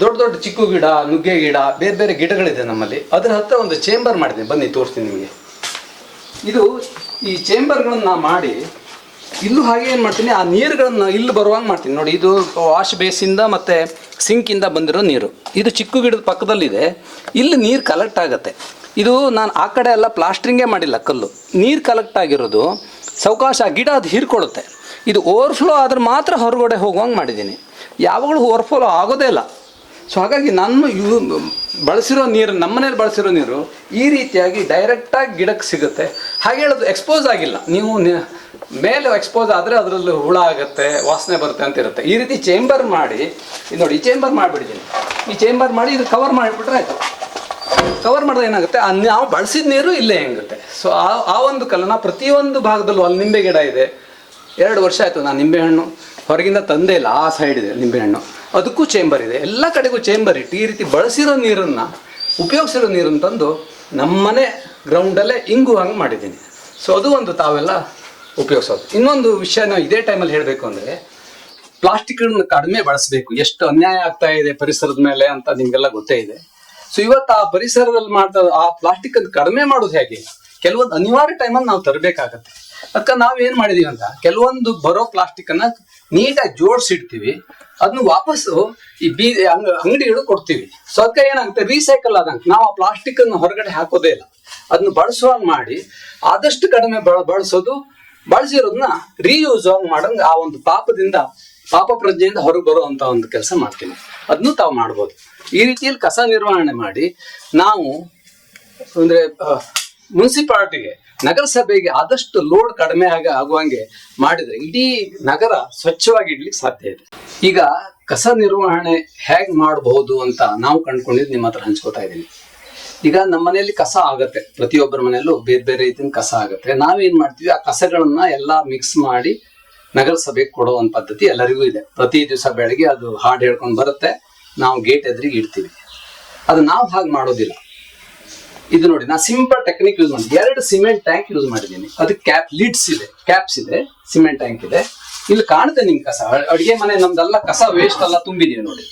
ದೊಡ್ಡ ದೊಡ್ಡ ಚಿಕ್ಕು ಗಿಡ, ನುಗ್ಗೆ ಗಿಡ, ಬೇರೆ ಬೇರೆ ಗಿಡಗಳಿದೆ ನಮ್ಮಲ್ಲಿ, ಅದರ ಹತ್ರ ಒಂದು ಚೇಂಬರ್ ಮಾಡಿದ್ದೀನಿ. ಬನ್ನಿ ತೋರಿಸ್ತೀನಿ ನಿಮಗೆ. ಈ ಚೇಂಬರ್ಗಳನ್ನು ಮಾಡಿ ಇಲ್ಲೂ ಹಾಗೆ ಏನು ಮಾಡ್ತೀನಿ, ಆ ನೀರುಗಳನ್ನು ಇಲ್ಲಿ ಬರುವಂಗೆ ಮಾಡ್ತೀನಿ. ನೋಡಿ, ಇದು ವಾಶ್ ಬೇಸಿಂದ ಮತ್ತು ಸಿಂಕಿಂದ ಬಂದಿರೋ ನೀರು, ಇದು ಚಿಕ್ಕು ಗಿಡದ ಪಕ್ಕದಲ್ಲಿದೆ. ಇಲ್ಲಿ ನೀರು ಕಲೆಕ್ಟ್ ಆಗುತ್ತೆ. ಇದು ನಾನು ಆ ಕಡೆ ಎಲ್ಲ ಪ್ಲಾಸ್ಟ್ರಿಂಗೇ ಮಾಡಿಲ್ಲ, ಕಲ್ಲು ನೀರು ಕಲೆಕ್ಟ್ ಆಗಿರೋದು ಸಾವಕಾಶ ಗಿಡ ಅದು ಹೀರ್ಕೊಳ್ಳುತ್ತೆ. ಇದು ಓವರ್ಫ್ಲೋ ಆದ್ರೆ ಮಾತ್ರ ಹೊರಗಡೆ ಹೋಗುವಂಗೆ ಮಾಡಿದ್ದೀನಿ. ಯಾವಾಗಲೂ ಓವರ್ಫ್ಲೋ ಆಗೋದೇ ಇಲ್ಲ. ಸೊ ಹಾಗಾಗಿ ನಾನು ಬಳಸಿರೋ ನೀರು, ನಮ್ಮನೇಲಿ ಬಳಸಿರೋ ನೀರು ಈ ರೀತಿಯಾಗಿ ಡೈರೆಕ್ಟಾಗಿ ಗಿಡಕ್ಕೆ ಸಿಗುತ್ತೆ. ಹಾಗೆ ಹೇಳೋದು ಎಕ್ಸ್ಪೋಸ್ ಆಗಿಲ್ಲ. ನೀವು ಮೇಲೆ ಎಕ್ಸ್ಪೋಸ್ ಆದರೆ ಅದರಲ್ಲಿ ಹುಳ ಆಗುತ್ತೆ, ವಾಸನೆ ಬರುತ್ತೆ ಅಂತ ಇರುತ್ತೆ. ಈ ರೀತಿ ಚೇಂಬರ್ ಮಾಡಿ, ಇದು ನೋಡಿ, ಈ ಚೇಂಬರ್ ಮಾಡಿಬಿಟ್ಟಿದ್ದೀನಿ. ಈ ಚೇಂಬರ್ ಮಾಡಿ ಇದು ಕವರ್ ಮಾಡಿಬಿಟ್ರೆ ಆಯಿತು. ಕವರ್ ಮಾಡಿದ್ರೆ ಏನಾಗುತ್ತೆ, ನಾವು ಬಳಸಿದ ನೀರು ಇಲ್ಲೇ ಹೆಂಗುತ್ತೆ. ಸೊ ಆ ಒಂದು ಕಲನ ಪ್ರತಿಯೊಂದು ಭಾಗದಲ್ಲೂ, ಅಲ್ಲಿ ನಿಂಬೆ ಗಿಡ ಇದೆ, 2 ವರ್ಷ ಆಯಿತು ನಾನು ನಿಂಬೆಹಣ್ಣು ಹೊರಗಿಂದ ತಂದೇ ಇಲ್ಲ. ಆ ಸೈಡ್ ಇದೆ ನಿಂಬೆಹಣ್ಣು, ಅದಕ್ಕೂ ಚೇಂಬರ್ ಇದೆ. ಎಲ್ಲ ಕಡೆಗೂ ಚೇಂಬರ್ ಇಟ್ಟು ಈ ರೀತಿ ಬಳಸಿರೋ ನೀರನ್ನು, ಉಪಯೋಗಿಸಿರೋ ನೀರನ್ನು ತಂದು ನಮ್ಮನೆ ಗ್ರೌಂಡಲ್ಲೇ ಹಂಗೆ ಮಾಡಿದ್ದೀನಿ. ಸೊ ಅದು ಒಂದು ತಾವೆಲ್ಲ ಉಪಯೋಗಿಸೋದು. ಇನ್ನೊಂದು ವಿಷಯ ನಾವು ಇದೇ ಟೈಮಲ್ಲಿ ಹೇಳಬೇಕು ಅಂದರೆ, ಪ್ಲಾಸ್ಟಿಕ್ಗಳನ್ನ ಕಡಿಮೆ ಬಳಸಬೇಕು. ಎಷ್ಟು ಅನ್ಯಾಯ ಆಗ್ತಾ ಇದೆ ಪರಿಸರದ ಮೇಲೆ ಅಂತ ನಿಮಗೆಲ್ಲ ಗೊತ್ತೇ ಇದೆ. ಸೊ ಇವತ್ತು ಆ ಪರಿಸರದಲ್ಲಿ ಮಾಡ್ತಾ ಆ ಪ್ಲಾಸ್ಟಿಕ್ ಅನ್ನು ಕಡಿಮೆ ಮಾಡೋದು ಹೇಗೆ, ಕೆಲವೊಂದು ಅನಿವಾರ್ಯ ಟೈಮಲ್ಲಿ ನಾವು ತರಬೇಕಾಗತ್ತೆ. ಅದಕ್ಕೆ ನಾವೇನು ಮಾಡಿದೀವಿ ಅಂತ, ಕೆಲವೊಂದು ಬರೋ ಪ್ಲಾಸ್ಟಿಕ್ಕನ್ನು ನೀಟಾಗಿ ಜೋಡಿಸಿಡ್ತೀವಿ, ಅದನ್ನ ವಾಪಸ್ಸು ಈ ಅಂಗಡಿಗಳು ಕೊಡ್ತೀವಿ. ಸೊ ಅದಕ್ಕೆ ಏನಾಗುತ್ತೆ, ರೀಸೈಕಲ್ ಆದಂಗೆ ನಾವು ಆ ಪ್ಲಾಸ್ಟಿಕ್ಕನ್ನು ಹೊರಗಡೆ ಹಾಕೋದೇ ಇಲ್ಲ, ಅದನ್ನ ಬಳಸುವಾಗ ಮಾಡಿ ಆದಷ್ಟು ಕಡಿಮೆ ಬಳಸೋದು, ಬಳಸಿರೋದನ್ನ ರೀಯೂಸ್ ಮಾಡಂಗೆ ಆ ಒಂದು ಪಾಪ ಪ್ರಜ್ಞೆಯಿಂದ ಹೊರಗೆ ಬರುವಂಥ ಒಂದು ಕೆಲಸ ಮಾಡ್ತೀನಿ. ಅದನ್ನು ತಾವು ಮಾಡ್ಬೋದು. ಈ ರೀತಿಯಲ್ಲಿ ಕಸ ನಿರ್ವಹಣೆ ಮಾಡಿ ನಾವು ಅಂದರೆ ಮುನ್ಸಿಪಾಲಿಟಿಗೆ, ನಗರಸಭೆಗೆ ಆದಷ್ಟು ಲೋಡ್ ಕಡಿಮೆ ಆಗುವಂಗೆ ಮಾಡಿದ್ರೆ ಇಡೀ ನಗರ ಸ್ವಚ್ಛವಾಗಿ ಇಡ್ಲಿಕ್ಕೆ ಸಾಧ್ಯ ಇದೆ. ಈಗ ಕಸ ನಿರ್ವಹಣೆ ಹೇಗೆ ಮಾಡಬಹುದು ಅಂತ ನಾವು ಕಂಡುಕೊಂಡಿದ್ದು ನಿಮ್ಮ ಹತ್ರ ಹಂಚ್ಕೋತಾ ಇದ್ದೀನಿ. ಈಗ ನಮ್ಮ ಮನೆಯಲ್ಲಿ ಕಸ ಆಗತ್ತೆ, ಪ್ರತಿಯೊಬ್ಬರ ಮನೆಯಲ್ಲೂ ಬೇರೆ ಬೇರೆ ರೀತಿಯ ಕಸ ಆಗುತ್ತೆ. ನಾವೇನ್ ಮಾಡ್ತೀವಿ, ಆ ಕಸಗಳನ್ನ ಎಲ್ಲ ಮಿಕ್ಸ್ ಮಾಡಿ ನಗರಸಭೆಗೆ ಕೊಡೋ ಒಂದು ಪದ್ಧತಿ ಎಲ್ಲರಿಗೂ ಇದೆ. ಪ್ರತಿ ದಿವಸ ಬೆಳಗ್ಗೆ ಅದು ಹಾಡು ಹೇಳ್ಕೊಂಡು ಬರುತ್ತೆ, ನಾವು ಗೇಟ್ ಎದುರಿಗೆ ಇಡ್ತೀವಿ. ಅದು ನಾವು ಹಾಗೆ ಮಾಡೋದಿಲ್ಲ. ಇದು ನೋಡಿ, ನಾ ಸಿಂಪಲ್ ಟೆಕ್ನಿಕ್ ಯೂಸ್ ಮಾಡಿ 2 ಸಿಮೆಂಟ್ ಟ್ಯಾಂಕ್ ಯೂಸ್ ಮಾಡಿದ್ದೀನಿ. ಅದಕ್ಕೆ ಕ್ಯಾಪ್ಸ್ ಇದೆ, ಸಿಮೆಂಟ್ ಟ್ಯಾಂಕ್ ಇದೆ. ಇಲ್ಲಿ ಕಾಣುತ್ತೆ ನಿಮ್ ಕಸ, ಅಡುಗೆ ಮನೆ ನಮ್ದೆಲ್ಲ ಕಸ ವೇಸ್ಟ್ ಎಲ್ಲ ತುಂಬಿದೀವಿ ನೋಡಿ.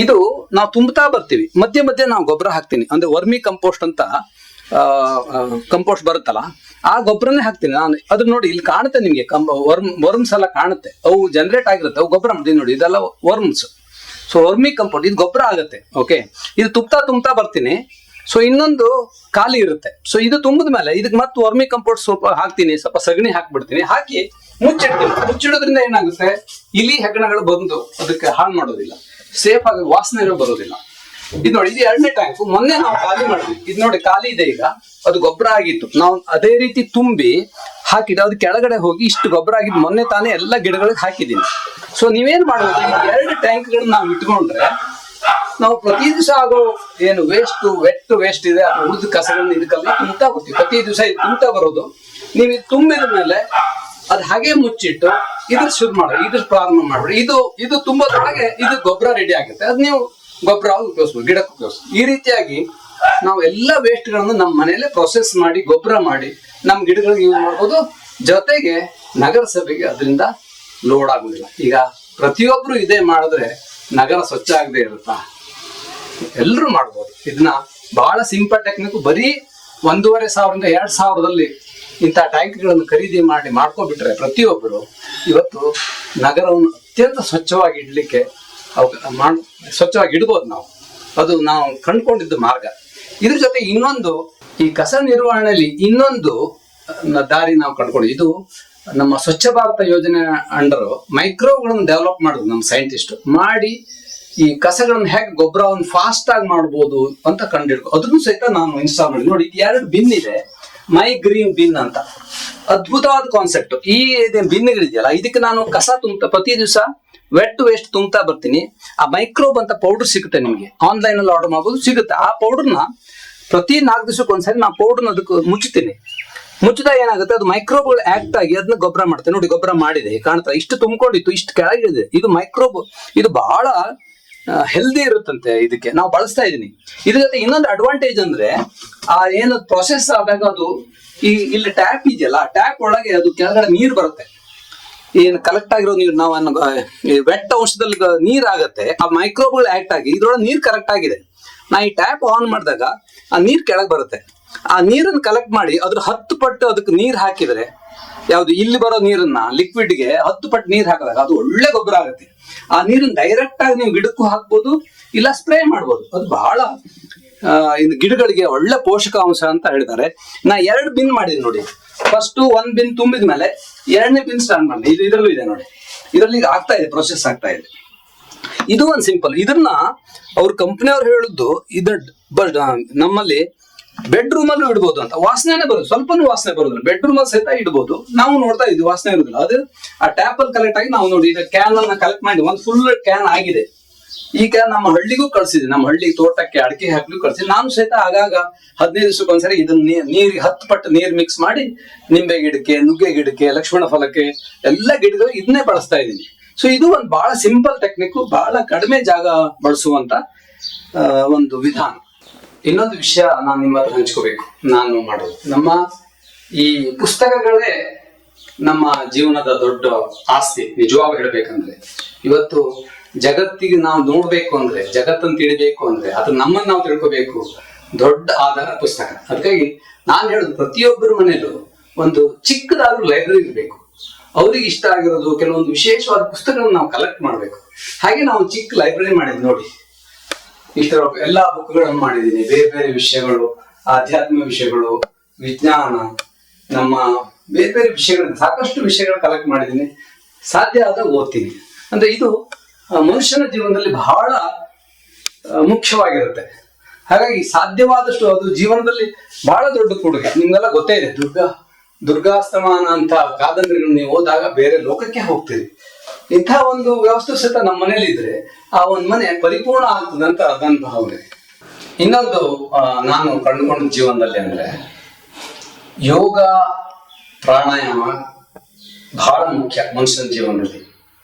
ಇದು ನಾವು ತುಂಬುತ್ತಾ ಬರ್ತೀವಿ, ಮಧ್ಯೆ ನಾವು ಗೊಬ್ಬರ ಹಾಕ್ತೀನಿ. ಅಂದ್ರೆ ವರ್ಮಿ ಕಂಪೋಸ್ಟ್ ಅಂತ ಕಂಪೋಸ್ಟ್ ಬರುತ್ತಲ್ಲ, ಆ ಗೊಬ್ಬರನೇ ಹಾಕ್ತೀನಿ ನಾನು. ಅದು ನೋಡಿ, ಇಲ್ಲಿ ಕಾಣುತ್ತೆ ನಿಮ್ಗೆ ವರ್ಮ್ಸ್ ಎಲ್ಲ ಕಾಣುತ್ತೆ, ಅವು ಜನರೇಟ್ ಆಗಿರುತ್ತೆ, ಅವು ಗೊಬ್ಬರ ಮಾಡ್ತೀನಿ ನೋಡಿ, ಇದೆಲ್ಲ ವರ್ಮ್ಸ್. ಸೊ ವರ್ಮಿ ಕಂಪೋಸ್ಟ್, ಇದು ಗೊಬ್ಬರ ಆಗುತ್ತೆ. ಓಕೆ, ಇದು ತುಂಬುತ್ತಾ ಬರ್ತೀನಿ. ಸೊ ಇನ್ನೊಂದು ಖಾಲಿ ಇರುತ್ತೆ. ಸೊ ಇದು ತುಂಬಿದ ಮೇಲೆ ಇದಕ್ಕೆ ಮತ್ತೆ ವರ್ಮಿ ಕಂಪೋಸ್ಟ್ ಸ್ವಲ್ಪ ಹಾಕ್ತೀನಿ, ಸ್ವಲ್ಪ ಸಗಣಿ ಹಾಕ್ಬಿಡ್ತೀನಿ, ಹಾಕಿ ಮುಚ್ಚಿಡ್ತೀನಿ. ಮುಚ್ಚಿಡೋದ್ರಿಂದ ಏನಾಗುತ್ತೆ, ಇಲಿ ಹೆಗ್ಗಣಗಳು ಬಂದು ಅದಕ್ಕೆ ಹಾಳು ಮಾಡೋದಿಲ್ಲ, ಸೇಫ್ ಆಗಿ ವಾಸನೆಗಳು ಬರೋದಿಲ್ಲ. ಇದು ನೋಡಿ, ಇದು 2ನೇ ಟ್ಯಾಂಕ್. ಮೊನ್ನೆ ನಾವು ಖಾಲಿ ಮಾಡಿದ್ವಿ. ಇದು ನೋಡಿ ಖಾಲಿ ಇದೆ ಈಗ. ಅದು ಗೊಬ್ಬರ ಆಗಿತ್ತು, ನಾವು ಅದೇ ರೀತಿ ತುಂಬಿ ಹಾಕಿದ್ದು. ಅದು ಕೆಳಗಡೆ ಹೋಗಿ ಇಷ್ಟು ಗೊಬ್ಬರ ಆಗಿದ್ದು ಮೊನ್ನೆ ತಾನೇ ಎಲ್ಲ ಗಿಡಗಳಿಗೆ ಹಾಕಿದ್ದೀನಿ. ಸೊ ನೀವೇನ್ ಮಾಡ್ಬೋದು, ಈ 2 ಟ್ಯಾಂಕ್ಗಳನ್ನ ನಾವು ಇಟ್ಕೊಂಡ್ರೆ ನಾವು ಪ್ರತಿ ದಿವಸ ಆಗೋ ಏನು ವೆಟ್ ವೇಸ್ಟ್ ಇದೆ ಅಥವಾ ಉಳಿದ ಕಸಗಳನ್ನ ಇದಕ್ಕೆಲ್ಲ ತುಂಬ್ತಾ ಬರ್ತೀವಿ. ಪ್ರತಿ ದಿವಸ ಇದು ತುಂಬ್ತಾ ಬರೋದು. ನೀವು ಇದು ತುಂಬಿದ ಮೇಲೆ ಅದು ಹಾಗೆ ಮುಚ್ಚಿಟ್ಟು ಶುರು ಮಾಡ್ರಿ, ಪ್ರಾರಂಭ ಮಾಡ್ರಿ. ಇದು ತುಂಬೋದ್ರೊಳಗೆ ಇದು ಗೊಬ್ಬರ ರೆಡಿ ಆಗುತ್ತೆ. ಅದು ನೀವು ಗೊಬ್ಬರ ಉಪಯೋಗಿಸ್ಬೋದು, ಗಿಡಕ್ಕೆ ಉಪಯೋಗಿಸ್ಬೋದು. ಈ ರೀತಿಯಾಗಿ ನಾವು ಎಲ್ಲ ವೇಸ್ಟ್ ಗಳನ್ನು ನಮ್ಮ ಮನೆಯಲ್ಲೇ ಪ್ರೊಸೆಸ್ ಮಾಡಿ ಗೊಬ್ಬರ ಮಾಡಿ ನಮ್ಮ ಗಿಡಗಳಿಗೆ ಯೂಸ್ ಮಾಡ್ಬೋದು. ಜೊತೆಗೆ ನಗರಸಭೆಗೆ ಅದರಿಂದ ಲೋಡ್ ಆಗುದಿಲ್ಲ. ಈಗ ಪ್ರತಿಯೊಬ್ರು ಇದೇ ಮಾಡಿದ್ರೆ ನಗರ ಸ್ವಚ್ಛ ಆಗದೆ ಇರುತ್ತಾ? ಎಲ್ಲರೂ ಮಾಡ್ಬೋದು. ಇದನ್ನ ಬಹಳ ಸಿಂಪಲ್ ಟೆಕ್ನಿಕ್. ಬರೀ 1,500 2,000ದಲ್ಲಿ ಇಂಥ ಟ್ಯಾಂಕ್ಗಳನ್ನು ಖರೀದಿ ಮಾಡ್ಕೊಬಿಟ್ರೆ ಪ್ರತಿಯೊಬ್ಬರು ಇವತ್ತು ನಗರವನ್ನು ಅತ್ಯಂತ ಸ್ವಚ್ಛವಾಗಿ ಇಡ್ಲಿಕ್ಕೆ ಸ್ವಚ್ಛವಾಗಿ ಇಡ್ಬೋದು ನಾವು. ಅದು ನಾವು ಕಂಡುಕೊಂಡಿದ್ದ ಮಾರ್ಗ. ಇದ್ರ ಜೊತೆ ಇನ್ನೊಂದು, ಈ ಕಸ ನಿರ್ವಹಣೆಯಲ್ಲಿ ಇನ್ನೊಂದು ದಾರಿ ನಾವು ಕಂಡುಕೊಂಡಿದ್ವಿ. ಇದು ನಮ್ಮ ಸ್ವಚ್ಛ ಭಾರತ ಯೋಜನೆ ಅಂಡರ್ ಮೈಕ್ರೋಗಳನ್ನು ಡೆವಲಪ್ ಮಾಡಿದ್ರು ನಮ್ಮ ಸೈಂಟಿಸ್ಟ್ ಮಾಡಿ. ಈ ಕಸಗಳನ್ನ ಹೇಗೆ ಗೊಬ್ಬರವನ್ನು ಫಾಸ್ಟ್ ಆಗಿ ಮಾಡ್ಬೋದು ಅಂತ ಕಂಡಿಡ್ಕೊ, ಅದನ್ನು ಸಹಿತ ನಾನು ಇನ್ಸ್ಟಾಲ್ ಮಾಡಿ ನೋಡಿ. 2 ಬಿನ್ ಇದೆ, ಮೈ ಗ್ರೀನ್ ಬಿನ್ ಅಂತ. ಅದ್ಭುತವಾದ ಕಾನ್ಸೆಪ್ಟ್. ಈ ಬಿನ್ಗಳಿದೆಯಲ್ಲ, ಇದಕ್ಕೆ ನಾನು ಕಸ ತುಂಬ್ತಾ ಪ್ರತಿ ದಿವಸ ವೆಟ್ ವೇಸ್ಟ್ ತುಂಬ್ತಾ ಬರ್ತೀನಿ. ಆ ಮೈಕ್ರೋಬ್ ಅಂತ ಪೌಡರ್ ಸಿಗುತ್ತೆ ನಿಮಗೆ, ಆನ್ಲೈನ್ ಅಲ್ಲಿ ಆರ್ಡರ್ ಮಾಡ್ಬೋದು, ಸಿಗುತ್ತೆ. ಆ ಪೌಡರ್ನ ಪ್ರತಿ 4 ದಿವಸಕ್ಕೆ ಒಂದ್ಸರಿ ನಾನು ಪೌಡರ್ನ ಅದಕ್ಕೆ ಮುಚ್ಚುತ್ತೀನಿ. ಮುಚ್ಚಿದಾಗ ಏನಾಗುತ್ತೆ, ಅದು ಮೈಕ್ರೋಬ್ಗಳು ಆಕ್ಟ್ ಆಗಿ ಅದನ್ನ ಗೊಬ್ಬರ ಮಾಡ್ತೇನೆ. ನೋಡಿ ಗೊಬ್ಬರ ಮಾಡಿದೆ, ಕಾಣ್ತಾ ಇಷ್ಟು ತುಂಬಿಕೊಂಡಿತ್ತು, ಇಷ್ಟು ಕೆಳಗಿದೆ. ಇದು ಮೈಕ್ರೋಬ್, ಇದು ಬಹಳ ಹೆಲ್ದಿ ಇರುತ್ತಂತೆ. ಇದಕ್ಕೆ ನಾವು ಬಳಸ್ತಾ ಇದೀನಿ. ಇದ್ರ ಜೊತೆ ಇನ್ನೊಂದು ಅಡ್ವಾಂಟೇಜ್ ಅಂದ್ರೆ, ಆ ಏನು ಪ್ರೊಸೆಸ್ ಆದಾಗ ಅದು ಇಲ್ಲಿ ಟ್ಯಾಪ್ ಇದೆಯಲ್ಲ, ಟ್ಯಾಪ್ ಒಳಗೆ ಅದು ಕೆಳಗಡೆ ನೀರು ಬರುತ್ತೆ. ಏನು ಕಲೆಕ್ಟ್ ಆಗಿರೋ ನೀರು, ನಾವು ವೆಟ್ ಅಂಶದಲ್ಲಿ ನೀರ್ ಆಗತ್ತೆ, ಆ ಮೈಕ್ರೋಬ್ಗಳು ಆಕ್ಟ್ ಆಗಿ ಇದ್ರೊಳಗೆ ನೀರ್ ಕರೆಕ್ಟ್ ಆಗಿದೆ. ನಾ ಈ ಟ್ಯಾಪ್ ಆನ್ ಮಾಡಿದಾಗ ಆ ನೀರ್ ಕೆಳಗೆ ಬರುತ್ತೆ. ಆ ನೀರನ್ನು ಕಲೆಕ್ಟ್ ಮಾಡಿ ಅದ್ರ 10 ಪಟ್ಟು ಅದಕ್ಕೆ ನೀರ್ ಹಾಕಿದ್ರೆ, ಯಾವ್ದು ಇಲ್ಲಿ ಬರೋ ನೀರನ್ನ ಲಿಕ್ವಿಡ್ಗೆ 10 ಪಟ್ಟು ನೀರ್ ಹಾಕಿದಾಗ ಅದು ಒಳ್ಳೆ ಗೊಬ್ಬರ ಆಗುತ್ತೆ. ಆ ನೀರನ್ನ ಡೈರೆಕ್ಟ್ ಆಗಿ ನೀವು ಗಿಡಕ್ಕೂ ಹಾಕ್ಬೋದು, ಇಲ್ಲ ಸ್ಪ್ರೇ ಮಾಡ್ಬೋದು. ಅದು ಬಹಳ ಇನ್ನು ಗಿಡಗಳಿಗೆ ಒಳ್ಳೆ ಪೋಷಕಾಂಶ ಅಂತ ಹೇಳಿದ್ದಾರೆ. ನಾ 2 ಬಿನ್ ಮಾಡಿದ್ದೀನಿ ನೋಡಿ. ಫಸ್ಟ್ 1 ಬಿನ್ ತುಂಬಿದ ಮೇಲೆ 2ನೇ ಬಿನ್ ಸ್ಟಾರ್ಟ್ ಮಾಡಿ. ಇದರಲ್ಲೂ ಇದೆ ನೋಡಿ, ಇದರಲ್ಲಿ ಈಗ ಆಗ್ತಾ ಇದೆ, ಪ್ರೊಸೆಸ್ ಆಗ್ತಾ ಇದೆ. ಇದು ಒಂದು ಸಿಂಪಲ್. ಇದನ್ನ ಅವ್ರ ಕಂಪನಿಯವ್ರು ಹೇಳಿದ್ದು, ನಮ್ಮಲ್ಲಿ ಬೆಡ್ರೂಮ್ ಅಲ್ಲೂ ಇಡ್ಬೋದು ಅಂತ. ವಾಸನೆ ಬರೋದು, ಸ್ವಲ್ಪನೂ ವಾಸನೆ ಬರೋದಿಲ್ಲ. ಬೆಡ್ರೂಮ್ ಅಲ್ಲಿ ಸಹಿತ ಇಡ್ಬೋದು. ನಾವು ನೋಡ್ತಾ ಇದ್ವಿ, ವಾಸನೆ ಇರೋದಿಲ್ಲ. ಅದು ಆ ಟ್ಯಾಪ್ ಅಲ್ಲಿ ಕಲೆಕ್ಟ್ ಆಗಿ ನಾವು ನೋಡಿ, ಈಗ ಕ್ಯಾನ್ ಅನ್ನ ಕಲೆಕ್ಟ್ ಮಾಡಿ ಒಂದು ಫುಲ್ ಕ್ಯಾನ್ ಆಗಿದೆ. ಈ ಕ್ಯಾನ್ ನಮ್ಮ ಹಳ್ಳಿಗೂ ಕಳ್ಸಿದ್ವಿ, ನಮ್ಮ ಹಳ್ಳಿ ತೋಟಕ್ಕೆ ಅಡಿಕೆ ಹಾಕ್ಲಿಗೂ ಕಳ್ಸಿದ್ವಿ. ನಾನು ಸಹಿತ ಆಗಾಗ 15 ದಿವಸಕ್ಕೆ ಒಂದ್ಸರಿ ಇದನ್ನ ನೀರಿಗೆ 10 ಪಟ್ಟು ನೀರ್ ಮಿಕ್ಸ್ ಮಾಡಿ ನಿಂಬೆ ಗಿಡಕ್ಕೆ, ನುಗ್ಗೆ ಗಿಡಕ್ಕೆ, ಲಕ್ಷ್ಮಣ ಫಲಕ್ಕೆ ಎಲ್ಲ ಗಿಡಗಳು ಇದನ್ನೇ ಬಳಸ್ತಾ ಇದ್ದೀನಿ. ಸೊ ಇದು ಒಂದು ಬಹಳ ಸಿಂಪಲ್ ಟೆಕ್ನಿಕ್, ಬಹಳ ಕಡಿಮೆ ಜಾಗ ಬಳಸುವಂತ ಒಂದು ವಿಧಾನ. ಇನ್ನೊಂದು ವಿಷಯ ನಾನು ನಿಮ್ಮ ಹತ್ರ ಹಂಚ್ಕೋಬೇಕು. ನಾನು ಮಾಡೋದು, ನಮ್ಮ ಈ ಪುಸ್ತಕಗಳೇ ನಮ್ಮ ಜೀವನದ ದೊಡ್ಡ ಆಸ್ತಿ. ನಿಜವಾಗ್ಲೂ ಹೇಳ್ಬೇಕಂದ್ರೆ, ಇವತ್ತು ಜಗತ್ತಿಗೆ ನಾವು ನೋಡ್ಬೇಕು ಅಂದ್ರೆ, ಜಗತ್ತನ್ನು ತಿಳಿಬೇಕು ಅಂದ್ರೆ, ಅದು ನಮ್ಮನ್ನು ನಾವು ತಿಳ್ಕೋಬೇಕು. ದೊಡ್ಡ ಆಧಾರ ಪುಸ್ತಕ. ಅದಕ್ಕಾಗಿ ನಾನು ಹೇಳುದು, ಪ್ರತಿಯೊಬ್ಬರ ಮನೇಲೂ ಒಂದು ಚಿಕ್ಕದಾದ್ರೂ ಲೈಬ್ರರಿ ಇರಬೇಕು. ಅವ್ರಿಗೆ ಇಷ್ಟ ಆಗಿರೋದು ಕೆಲವೊಂದು ವಿಶೇಷವಾದ ಪುಸ್ತಕಗಳನ್ನು ನಾವು ಕಲೆಕ್ಟ್ ಮಾಡ್ಬೇಕು. ಹಾಗೆ ನಾವು ಚಿಕ್ಕ ಲೈಬ್ರರಿ ಮಾಡಿದ್ವಿ ನೋಡಿ. ಇಷ್ಟರ ಎಲ್ಲಾ ಬುಕ್ಗಳನ್ನು ಮಾಡಿದ್ದೀನಿ. ಬೇರೆ ಬೇರೆ ವಿಷಯಗಳು, ಆಧ್ಯಾತ್ಮ ವಿಷಯಗಳು, ವಿಜ್ಞಾನ, ನಮ್ಮ ಬೇರೆ ಬೇರೆ ವಿಷಯಗಳು, ಸಾಕಷ್ಟು ವಿಷಯಗಳು ಕಲೆಕ್ಟ್ ಮಾಡಿದ್ದೀನಿ. ಸಾಧ್ಯ ಆದಾಗ ಓದ್ತೀನಿ. ಅಂದ್ರೆ ಇದು ಮನುಷ್ಯನ ಜೀವನದಲ್ಲಿ ಬಹಳ ಮುಖ್ಯವಾಗಿರುತ್ತೆ. ಹಾಗಾಗಿ ಸಾಧ್ಯವಾದಷ್ಟು ಅದು ಜೀವನದಲ್ಲಿ ಬಹಳ ದೊಡ್ಡ ಕೊಡುಗೆ. ನಿಮ್ಗೆಲ್ಲ ಗೊತ್ತೇ ಇದೆ, ದುರ್ಗಾಸ್ತಮಾನ ಅಂತ ಕಾದಂಬರಿಗಳು ನೀವು ಓದಾಗ ಬೇರೆ ಲೋಕಕ್ಕೆ ಹೋಗ್ತೀರಿ. ಇಂಥ ಒಂದು ವ್ಯವಸ್ಥೆ ಸಹಿತ ನಮ್ಮ ಮನೇಲಿ ಇದ್ರೆ ಆ ಒಂದು ಮನೆ ಪರಿಪೂರ್ಣ ಆಗ್ತದಂತ ನನ್ನ ಭಾವನೆ. ಇನ್ನೊಂದು ನಾನು ಕಂಡುಕೊಂಡ ಜೀವನದಲ್ಲಿ ಅಂದ್ರೆ, ಯೋಗ ಪ್ರಾಣಾಯಾಮ ಬಹಳ ಮುಖ್ಯ ಮನುಷ್ಯನ ಜೀವನದಲ್ಲಿ.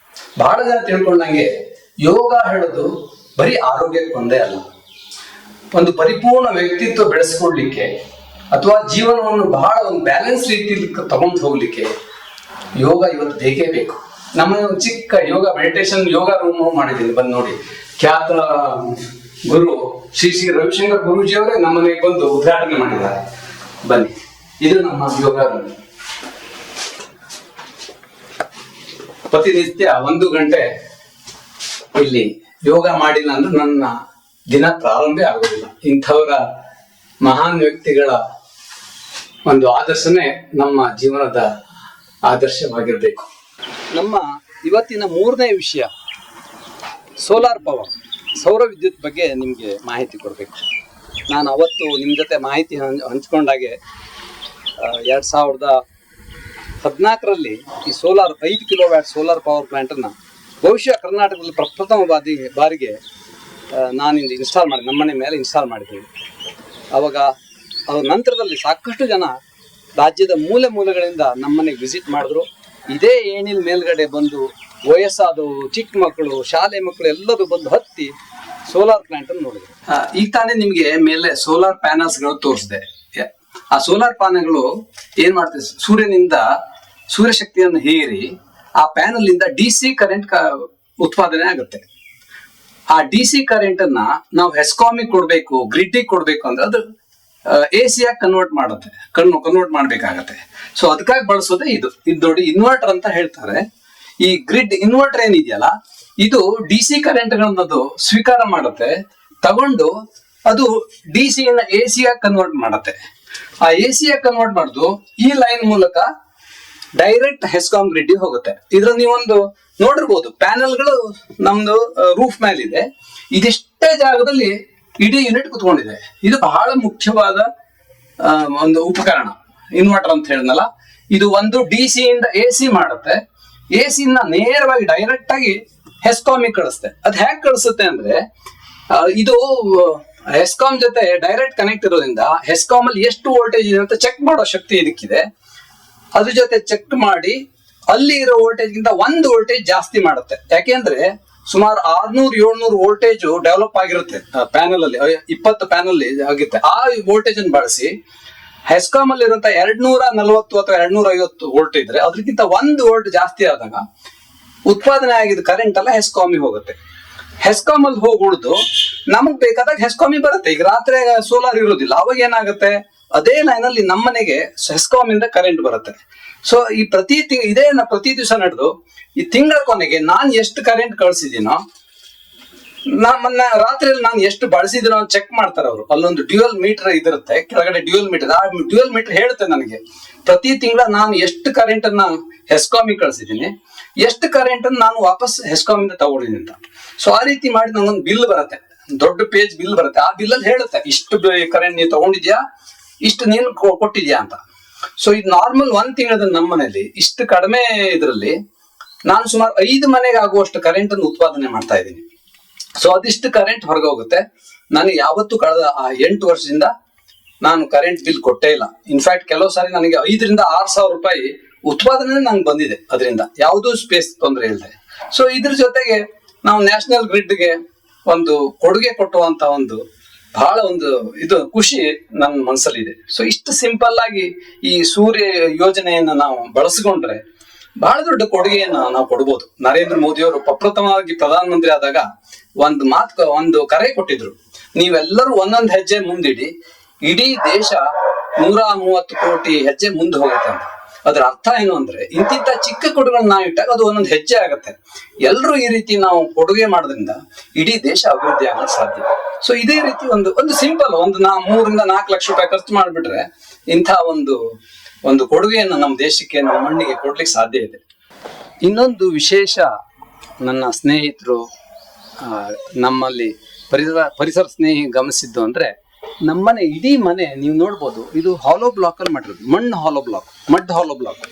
ಬಹಳ ಜನ ತಿಳ್ಕೊಂಡಂಗೆ ಯೋಗ ಹೇಳೋದು ಬರೀ ಆರೋಗ್ಯಕ್ಕೆ ಒಂದೇ ಅಲ್ಲ, ಒಂದು ಪರಿಪೂರ್ಣ ವ್ಯಕ್ತಿತ್ವ ಬೆಳೆಸ್ಕೊಡ್ಲಿಕ್ಕೆ ಅಥವಾ ಜೀವನವನ್ನು ಬಹಳ ಒಂದು ಬ್ಯಾಲೆನ್ಸ್ ರೀತಿಯಲ್ಲಿ ತಗೊಂಡು ಹೋಗ್ಲಿಕ್ಕೆ ಯೋಗ ಇವತ್ತು ಬೇಕೇ ಬೇಕು. ನಮ್ಮ ಒಂದು ಚಿಕ್ಕ ಯೋಗ ಮೆಡಿಟೇಷನ್ ಯೋಗ ರೂಮ್ ಮಾಡಿದ್ದೀನಿ, ಬಂದು ನೋಡಿ. ಖ್ಯಾತ ಗುರು ಶ್ರೀ ರವಿಶಂಕರ್ ಗುರೂಜಿಯವರೇ ನಮ್ಮ ಮನೆಗೆ ಬಂದು ಉದ್ಘಾಟನೆ ಮಾಡಿದ್ದಾರೆ. ಬನ್ನಿ, ಇದು ನಮ್ಮ ಯೋಗ ರೂಮ್. ಪ್ರತಿನಿತ್ಯ 1 ಗಂಟೆ ಇಲ್ಲಿ ಯೋಗ ಮಾಡಿಲ್ಲ ಅಂದ್ರೆ ನನ್ನ ದಿನ ಪ್ರಾರಂಭ ಆಗೋದಿಲ್ಲ. ಇಂಥವರ ಮಹಾನ್ ವ್ಯಕ್ತಿಗಳ ಒಂದು ಆದರ್ಶನೇ ನಮ್ಮ ಜೀವನದ ಆದರ್ಶವಾಗಿರ್ಬೇಕು. ನಮ್ಮ ಇವತ್ತಿನ 3ನೇ ವಿಷಯ ಸೋಲಾರ್ ಪವರ್. ಸೌರ ವಿದ್ಯುತ್ ಬಗ್ಗೆ ನಿಮಗೆ ಮಾಹಿತಿ ಕೊಡಬೇಕು. ನಾನು ಅವತ್ತು ನಿಮ್ಮ ಜೊತೆ ಮಾಹಿತಿ ಹಂಚ್ಕೊಂಡಾಗೆ 2014ರಲ್ಲಿ ಈ ಸೋಲಾರ್ 5 ಕಿಲೋವ್ಯಾಟ್ ಸೋಲಾರ್ ಪವರ್ ಪ್ಲಾಂಟನ್ನು ಬಹುಶಃ ಕರ್ನಾಟಕದಲ್ಲಿ ಪ್ರಪ್ರಥಮ ಬಾರಿಗೆ ನಾನಿಂದು ಇನ್ಸ್ಟಾಲ್ ಮಾಡಿ ನಮ್ಮನೆ ಮೇಲೆ ಇನ್ಸ್ಟಾಲ್ ಮಾಡಿದ್ದೀವಿ. ಅವಾಗ ಅದ್ರ ನಂತರದಲ್ಲಿ ಸಾಕಷ್ಟು ಜನ ರಾಜ್ಯದ ಮೂಲೆಗಳಿಂದ ನಮ್ಮನೆಗೆ ವಿಸಿಟ್ ಮಾಡಿದ್ರು. ಇದೇ ಏಣಿಲ್ ಮೇಲ್ಗಡೆ ಬಂದು ವಯಸ್ಸಾದವು, ಚಿಕ್ಕ ಮಕ್ಕಳು, ಶಾಲೆ ಮಕ್ಕಳು ಎಲ್ಲರೂ ಬಂದು ಹತ್ತಿ ಸೋಲಾರ್ ಪ್ಲಾಂಟ್ ಅನ್ನು ನೋಡಿದ್ರು. ಈಗ ತಾನೇ ನಿಮ್ಗೆ ಮೇಲೆ ಸೋಲಾರ್ ಪ್ಯಾನಲ್ಸ್ಗಳು ತೋರಿಸಿದೆ. ಆ ಸೋಲಾರ್ ಪ್ಯಾನಲ್ಗಳು ಏನ್ ಮಾಡ್ತದೆ, ಸೂರ್ಯ ಶಕ್ತಿಯನ್ನು ಹೀರಿ ಆ ಪ್ಯಾನಲ್ ಇಂದ DC ಕರೆಂಟ್ ಉತ್ಪಾದನೆ ಆಗುತ್ತೆ. ಆ DC ಕರೆಂಟ್ ಅನ್ನ ನಾವು ಹೆಸ್ಕಾಮಿಗೆ ಕೊಡ್ಬೇಕು, ಗ್ರಿಡ್ಡಿಗೆ ಕೊಡ್ಬೇಕು ಅಂದ್ರೆ ಅದು AC ಆಗಿ ಕನ್ವರ್ಟ್ ಮಾಡ್ಬೇಕಾಗತ್ತೆ. ಸೊ ಅದಕ್ಕಾಗಿ ಬಳಸೋದೇ ಇದು ನೋಡಿ ಇನ್ವರ್ಟರ್ ಅಂತ ಹೇಳ್ತಾರೆ. ಈ ಗ್ರಿಡ್ ಇನ್ವರ್ಟರ್ ಏನಿದೆಯಲ್ಲ, ಇದು DC ಕರೆಂಟ್ ಗಳನ್ನದು ಸ್ವೀಕಾರ ಮಾಡುತ್ತೆ, ತಗೊಂಡು ಅದು DC ನ AC ಆಗಿ ಕನ್ವರ್ಟ್ ಮಾಡುತ್ತೆ. ಆ AC ಆಗಿ ಕನ್ವರ್ಟ್ ಮಾಡುದು ಈ ಲೈನ್ ಮೂಲಕ ಡೈರೆಕ್ಟ್ ಹೆಸ್ಕಾಮ್ ಗ್ರಿಡ್ ಹೋಗುತ್ತೆ. ಇದ್ರ ನೀವೊಂದು ನೋಡಿರ್ಬೋದು, ಪ್ಯಾನಲ್ಗಳು ನಮ್ದು ರೂಫ್ ಮೇಲಿದೆ. ಇದಿಷ್ಟೇ ಜಾಗದಲ್ಲಿ ಇಡೀ ಯೂನಿಟ್ ಕುತ್ಕೊಂಡಿದೆ. ಇದು ಬಹಳ ಮುಖ್ಯವಾದ ಒಂದು ಉಪಕರಣ ಇನ್ವರ್ಟರ್ ಅಂತ ಹೇಳಿದ್ನಲ್ಲ. ಇದು ಒಂದು DC ಇಂದ AC ಮಾಡುತ್ತೆ, AC ನ ನೇರವಾಗಿ ಡೈರೆಕ್ಟ್ ಆಗಿ ಹೆಸ್ಕಾಮಿಗೆ ಕಳಿಸುತ್ತೆ. ಅದು ಹೇಗೆ ಕಳಿಸುತ್ತೆ ಅಂದ್ರೆ, ಇದು ಹೆಸ್ಕಾಮ್ ಜೊತೆ ಡೈರೆಕ್ಟ್ ಕನೆಕ್ಟ್ ಇರೋದ್ರಿಂದ ಹೆಸ್ಕಾಮ್ ಅಲ್ಲಿ ಎಷ್ಟು ವೋಲ್ಟೇಜ್ ಇದೆ ಅಂತ ಚೆಕ್ ಮಾಡೋ ಶಕ್ತಿ ಇದಕ್ಕಿದೆ. ಅದ್ರ ಜೊತೆ ಚೆಕ್ ಮಾಡಿ ಅಲ್ಲಿ ಇರೋ ವೋಲ್ಟೇಜ್ ಗಿಂತ 1 ವೋಲ್ಟೇಜ್ ಜಾಸ್ತಿ ಮಾಡುತ್ತೆ. ಯಾಕೆಂದ್ರೆ ಸುಮಾರು 600-700 ವೋಲ್ಟೇಜ್ ಡೆವಲಪ್ ಆಗಿರುತ್ತೆ ಪ್ಯಾನಲ್ ಅಲ್ಲಿ, 20 ಪ್ಯಾನಲ್ ಆಗುತ್ತೆ. ಆ ವೋಲ್ಟೇಜ್ ಅನ್ನು ಬಳಸಿ ಹೆಸ್ಕಾಮ್ ಅಲ್ಲಿ ಇರುವಂತ 240 ಅಥವಾ 250 ವೋಲ್ಟ್ ಇದ್ರೆ ಅದಕ್ಕಿಂತ 1 ವೋಲ್ಟ್ ಜಾಸ್ತಿ ಆದಾಗ ಉತ್ಪಾದನೆ ಆಗಿದ್ದ ಕರೆಂಟ್ ಎಲ್ಲ ಹೆಸ್ಕಾಮಿಗೆ ಹೋಗುತ್ತೆ. ಹೆಸ್ಕಾಮ್ ಅಲ್ಲಿ ಹೋಗಿ ಉಳಿದು ನಮಗ್ ಬೇಕಾದಾಗ ಹೆಸ್ಕಾಮಿಗೆ ಬರುತ್ತೆ. ಈಗ ರಾತ್ರಿ ಸೋಲಾರ್ ಇರೋದಿಲ್ಲ, ಅವಾಗ ಏನಾಗುತ್ತೆ, ಅದೇ ಲೈನ್ ಅಲ್ಲಿ ನಮ್ಮನೆಗೆ ಹೆಸ್ಕಾಮ್ ಇಂದ ಕರೆಂಟ್ ಬರುತ್ತೆ. ಸೊ ಈ ಪ್ರತಿ ದಿವಸ ನಡೆದು ಈ ತಿಂಗಳ ಕೊನೆಗೆ ನಾನು ಎಷ್ಟು ಕರೆಂಟ್ ಕಳ್ಸಿದೀನೋ, ರಾತ್ರಿಯಲ್ಲಿ ನಾನು ಎಷ್ಟು ಬಳಸಿದೀನೋ ಅಂತ ಚೆಕ್ ಮಾಡ್ತಾರೆ ಅವರು. ಅಲ್ಲೊಂದು ಡ್ಯೂಯಲ್ ಮೀಟರ್ ಇದಿರುತ್ತೆ ಕೆಳಗಡೆ, ಡ್ಯೂಯಲ್ ಮೀಟರ್. ಆ ಡ್ಯೂಯಲ್ ಮೀಟರ್ ಹೇಳುತ್ತೆ ನನಗೆ ಪ್ರತಿ ತಿಂಗಳ ನಾನು ಎಷ್ಟು ಕರೆಂಟ್ ಅನ್ನ ಹೆಸ್ಕಾಮಿಗೆ ಕಳ್ಸಿದೀನಿ, ಎಷ್ಟು ಕರೆಂಟ್ ಅನ್ನು ನಾನು ವಾಪಸ್ ಹೆಸ್ಕಾಮ್ ಇಂದ ತಗೊಂಡಿದ್ದೀನಿ ಅಂತ. ಸೊ ಆ ರೀತಿ ಮಾಡಿ ನಂಗೊಂದು ಬಿಲ್ ಬರುತ್ತೆ, ದೊಡ್ಡ ಪೇಜ್ ಬಿಲ್ ಬರುತ್ತೆ. ಆ ಬಿಲ್ ಅಲ್ಲಿ ಹೇಳುತ್ತೆ ಇಷ್ಟು ಕರೆಂಟ್ ನೀವು ತಗೊಂಡಿದ್ಯಾ, ಇಷ್ಟು ನೀನು ಕೊಟ್ಟಿದ್ಯಾ ಅಂತ. ಸೊ ಇದು ನಾರ್ಮಲ್ 1 ತಿಂಗಳದ ನಮ್ಮ ಮನೆಯಲ್ಲಿ ಇಷ್ಟು ಕಡಿಮೆ ಇದರಲ್ಲಿ ನಾನು ಸುಮಾರು 5 ಮನೆಗೆ ಆಗುವಷ್ಟು ಕರೆಂಟ್ ಅನ್ನು ಉತ್ಪಾದನೆ ಮಾಡ್ತಾ ಇದ್ದೀನಿ. ಸೊ ಅದಿಷ್ಟು ಕರೆಂಟ್ ಹೊರಗೆ ಹೋಗುತ್ತೆ. ನನಗೆ ಯಾವತ್ತೂ ಕಳೆದ 8 ವರ್ಷದಿಂದ ನಾನು ಕರೆಂಟ್ ಬಿಲ್ ಕೊಟ್ಟೇ ಇಲ್ಲ. ಇನ್ಫ್ಯಾಕ್ಟ್ ಕೆಲವು ಸಾರಿ ನನಗೆ 5,000-6,000 ರೂಪಾಯಿ ಉತ್ಪಾದನೆ ನಂಗೆ ಬಂದಿದೆ ಅದರಿಂದ, ಯಾವುದೂ ಸ್ಪೇಸ್ ತೊಂದರೆ ಇಲ್ಲದೆ. ಸೊ ಇದ್ರ ಜೊತೆಗೆ ನಾವು ನ್ಯಾಷನಲ್ ಗ್ರಿಡ್ಗೆ ಒಂದು ಕೊಡುಗೆ ಕೊಟ್ಟುವಂತ ಬಹಳ ಇದು ಖುಷಿ ನನ್ನ ಮನಸ್ಸಲ್ಲಿದೆ. ಸೊ ಇಷ್ಟು ಸಿಂಪಲ್ ಆಗಿ ಈ ಸೂರ್ಯ ಯೋಜನೆಯನ್ನು ನಾವು ಬಳಸಿಕೊಂಡ್ರೆ ಬಹಳ ದೊಡ್ಡ ಕೊಡುಗೆಯನ್ನು ನಾವು ಕೊಡ್ಬೋದು. ನರೇಂದ್ರ ಮೋದಿ ಅವರು ಪ್ರಪ್ರಥಮವಾಗಿ ಪ್ರಧಾನಮಂತ್ರಿ ಆದಾಗ ಒಂದು ಕರೆ ಕೊಟ್ಟಿದ್ರು, ನೀವೆಲ್ಲರೂ ಒಂದೊಂದು ಹೆಜ್ಜೆ ಮುಂದಿಡಿ, ಇಡೀ ದೇಶ 130 ಕೋಟಿ ಹೆಜ್ಜೆ ಮುಂದೆ ಹೋಗುತ್ತೆ ಅಂತ. ಅದ್ರ ಅರ್ಥ ಏನು ಅಂದ್ರೆ, ಇಂತಿಂತ ಚಿಕ್ಕ ಕೊಡುಗೆಗಳನ್ನ ನಾವು ಇಟ್ಟಾಗ ಅದು ಒಂದೊಂದು ಹೆಜ್ಜೆ ಆಗತ್ತೆ. ಎಲ್ಲರೂ ಈ ರೀತಿ ನಾವು ಕೊಡುಗೆ ಮಾಡೋದ್ರಿಂದ ಇಡೀ ದೇಶ ಅಭಿವೃದ್ಧಿ ಆಗಲು ಸಾಧ್ಯ. ಸೊ ಇದೇ ರೀತಿ ಒಂದು ಸಿಂಪಲ್ 3-4 ಲಕ್ಷ ರೂಪಾಯಿ ಖರ್ಚು ಮಾಡಿಬಿಟ್ರೆ ಇಂಥ ಒಂದು ಕೊಡುಗೆಯನ್ನು ನಮ್ಮ ದೇಶಕ್ಕೆ, ನಮ್ಮ ಮಣ್ಣಿಗೆ ಕೊಡ್ಲಿಕ್ಕೆ ಸಾಧ್ಯ ಇದೆ. ಇನ್ನೊಂದು ವಿಶೇಷ ನನ್ನ ಸ್ನೇಹಿತರು ನಮ್ಮಲ್ಲಿ ಪರಿಸರ ಸ್ನೇಹಿ ಗಮನಿಸಿದ್ದು ಅಂದ್ರೆ, ನಮ್ಮನೆ ಇಡೀ ಮನೆ ನೀವು ನೋಡ್ಬೋದು, ಇದು ಹಾಲೋ ಬ್ಲಾಕ್ ಅಲ್ಲಿ ಮಾಡಿರೋದು, ಮಡ್ ಹಾಲೋ ಬ್ಲಾಕ್.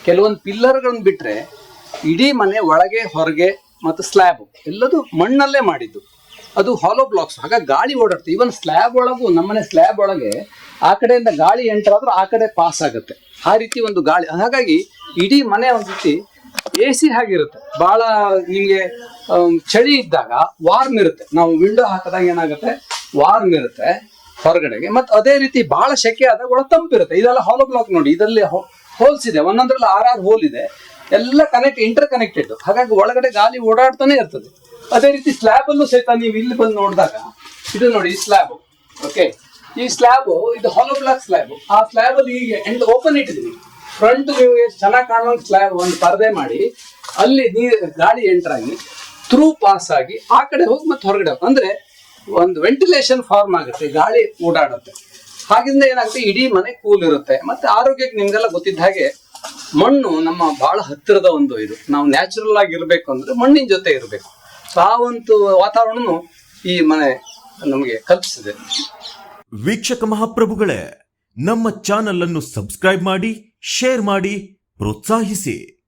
ಕೆಲವೊಂದು ಪಿಲ್ಲರ್ಗಳನ್ನ ಬಿಟ್ರೆ ಇಡೀ ಮನೆ ಒಳಗೆ ಹೊರಗೆ ಮತ್ತು ಸ್ಲ್ಯಾಬ್ ಎಲ್ಲದೂ ಮಣ್ಣಲ್ಲೇ ಮಾಡಿದ್ದು. ಅದು ಹಾಲೋ ಬ್ಲಾಕ್ಸ್, ಹಾಗಾಗಿ ಗಾಳಿ ಓಡಾಡ್ತದೆ. ಇವನ್ ಸ್ಲ್ಯಾಬ್ ಒಳಗೂ, ನಮ್ಮನೆ ಸ್ಲ್ಯಾಬ್ ಒಳಗೆ ಆ ಕಡೆಯಿಂದ ಗಾಳಿ ಎಂಟರ್ ಆದ್ರೂ ಆ ಕಡೆ ಪಾಸ್ ಆಗುತ್ತೆ. ಆ ರೀತಿ ಒಂದು ಗಾಳಿ, ಹಾಗಾಗಿ ಇಡೀ ಮನೆ ಒಂದು ರೀತಿ AC ಆಗಿರುತ್ತೆ. ಬಹಳ ನಿಮ್ಗೆ ಚಳಿ ಇದ್ದಾಗ ವಾರ್ಮ್ ಇರುತ್ತೆ, ನಾವು ವಿಂಡೋ ಹಾಕಿದಾಗ ಏನಾಗುತ್ತೆ, ವಾರ್ಮ್ ಇರುತ್ತೆ ಹೊರಗಡೆಗೆ. ಮತ್ತೆ ಅದೇ ರೀತಿ ಬಹಳ ಸೆಕೆ ಆದಾಗ ಒಳ ತಂಪಿರುತ್ತೆ. ಇದೆಲ್ಲ ಹಾಲೋ ಬ್ಲಾಕ್ ನೋಡಿ, ಇದರಲ್ಲಿ ಹೋಲ್ಸ್ ಇದೆ, ಒಂದೊಂದ್ರಲ್ಲಿ 6 ಹೋಲ್ ಇದೆ, ಎಲ್ಲ ಇಂಟರ್ ಕನೆಕ್ಟೆಡ್. ಹಾಗಾಗಿ ಒಳಗಡೆ ಗಾಳಿ ಓಡಾಡ್ತಾನೆ ಇರ್ತದೆ. ಅದೇ ರೀತಿ ಸ್ಲ್ಯಾಬ್ ಅಲ್ಲೂ ಸಹಿತ ನೀವು ಇಲ್ಲಿ ಬಂದು ನೋಡಿದಾಗ ಇದು ನೋಡಿ, ಈ ಸ್ಲ್ಯಾಬ್, ಓಕೆ, ಈ ಸ್ಲ್ಯಾಬ್ ಇದು ಹಾಲೋ ಬ್ಲಾಕ್ ಸ್ಲ್ಯಾಬ್. ಆ ಸ್ಲ್ಯಾಬ್ ಅಲ್ಲಿ ಈಗ ಓಪನ್ ಇಟ್ಟಿದೀನಿ, ಫ್ರಂಟ್ ನೀವು ಚೆನ್ನಾಗಿ ಕಾಣುವಂತ ಸ್ಲ್ಯಾಬ್ ಒಂದು ಪರದೆ ಮಾಡಿ, ಅಲ್ಲಿ ಗಾಳಿ ಎಂಟರ್ ಆಗಿ ಥ್ರೂ ಪಾಸ್ ಆಗಿ ಆ ಕಡೆ ಹೋಗಿ ಮತ್ತೆ ಹೊರಗಡೆ ಹೋಗಿ, ಅಂದ್ರೆ ಒಂದು ವೆಂಟಿಲೇಷನ್ ಫಾರ್ಮ್ ಆಗುತ್ತೆ, ಗಾಳಿ ಓಡಾಡುತ್ತೆ. ಹಾಗಿಂದ ಏನಾಗುತ್ತೆ, ಇಡೀ ಮನೆ ಕೂಲ್ ಇರುತ್ತೆ. ಮತ್ತೆ ಆರೋಗ್ಯಕ್ಕೆ ನಿಮ್ಗೆಲ್ಲ ಗೊತ್ತಿದ್ದ ಹಾಗೆ ಮಣ್ಣು ನಮ್ಮ ಬಹಳ ಹತ್ತಿರದ ಇದು. ನಾವು ನ್ಯಾಚುರಲ್ ಆಗಿ ಇರ್ಬೇಕು ಅಂದ್ರೆ ಮಣ್ಣಿನ ಜೊತೆ ಇರಬೇಕು. ಸೊ ಆ ಒಂದು ವಾತಾವರಣ ಈ ಮನೆ ನಮಗೆ ಕಲ್ಪಿಸಿದೆ. ವೀಕ್ಷಕ ಮಹಾಪ್ರಭುಗಳೇ, ನಮ್ಮ ಚಾನಲ್ ಅನ್ನು ಸಬ್ಸ್ಕ್ರೈಬ್ ಮಾಡಿ, ಶೇರ್ ಮಾಡಿ, ಪ್ರೋತ್ಸಾಹಿಸಿ.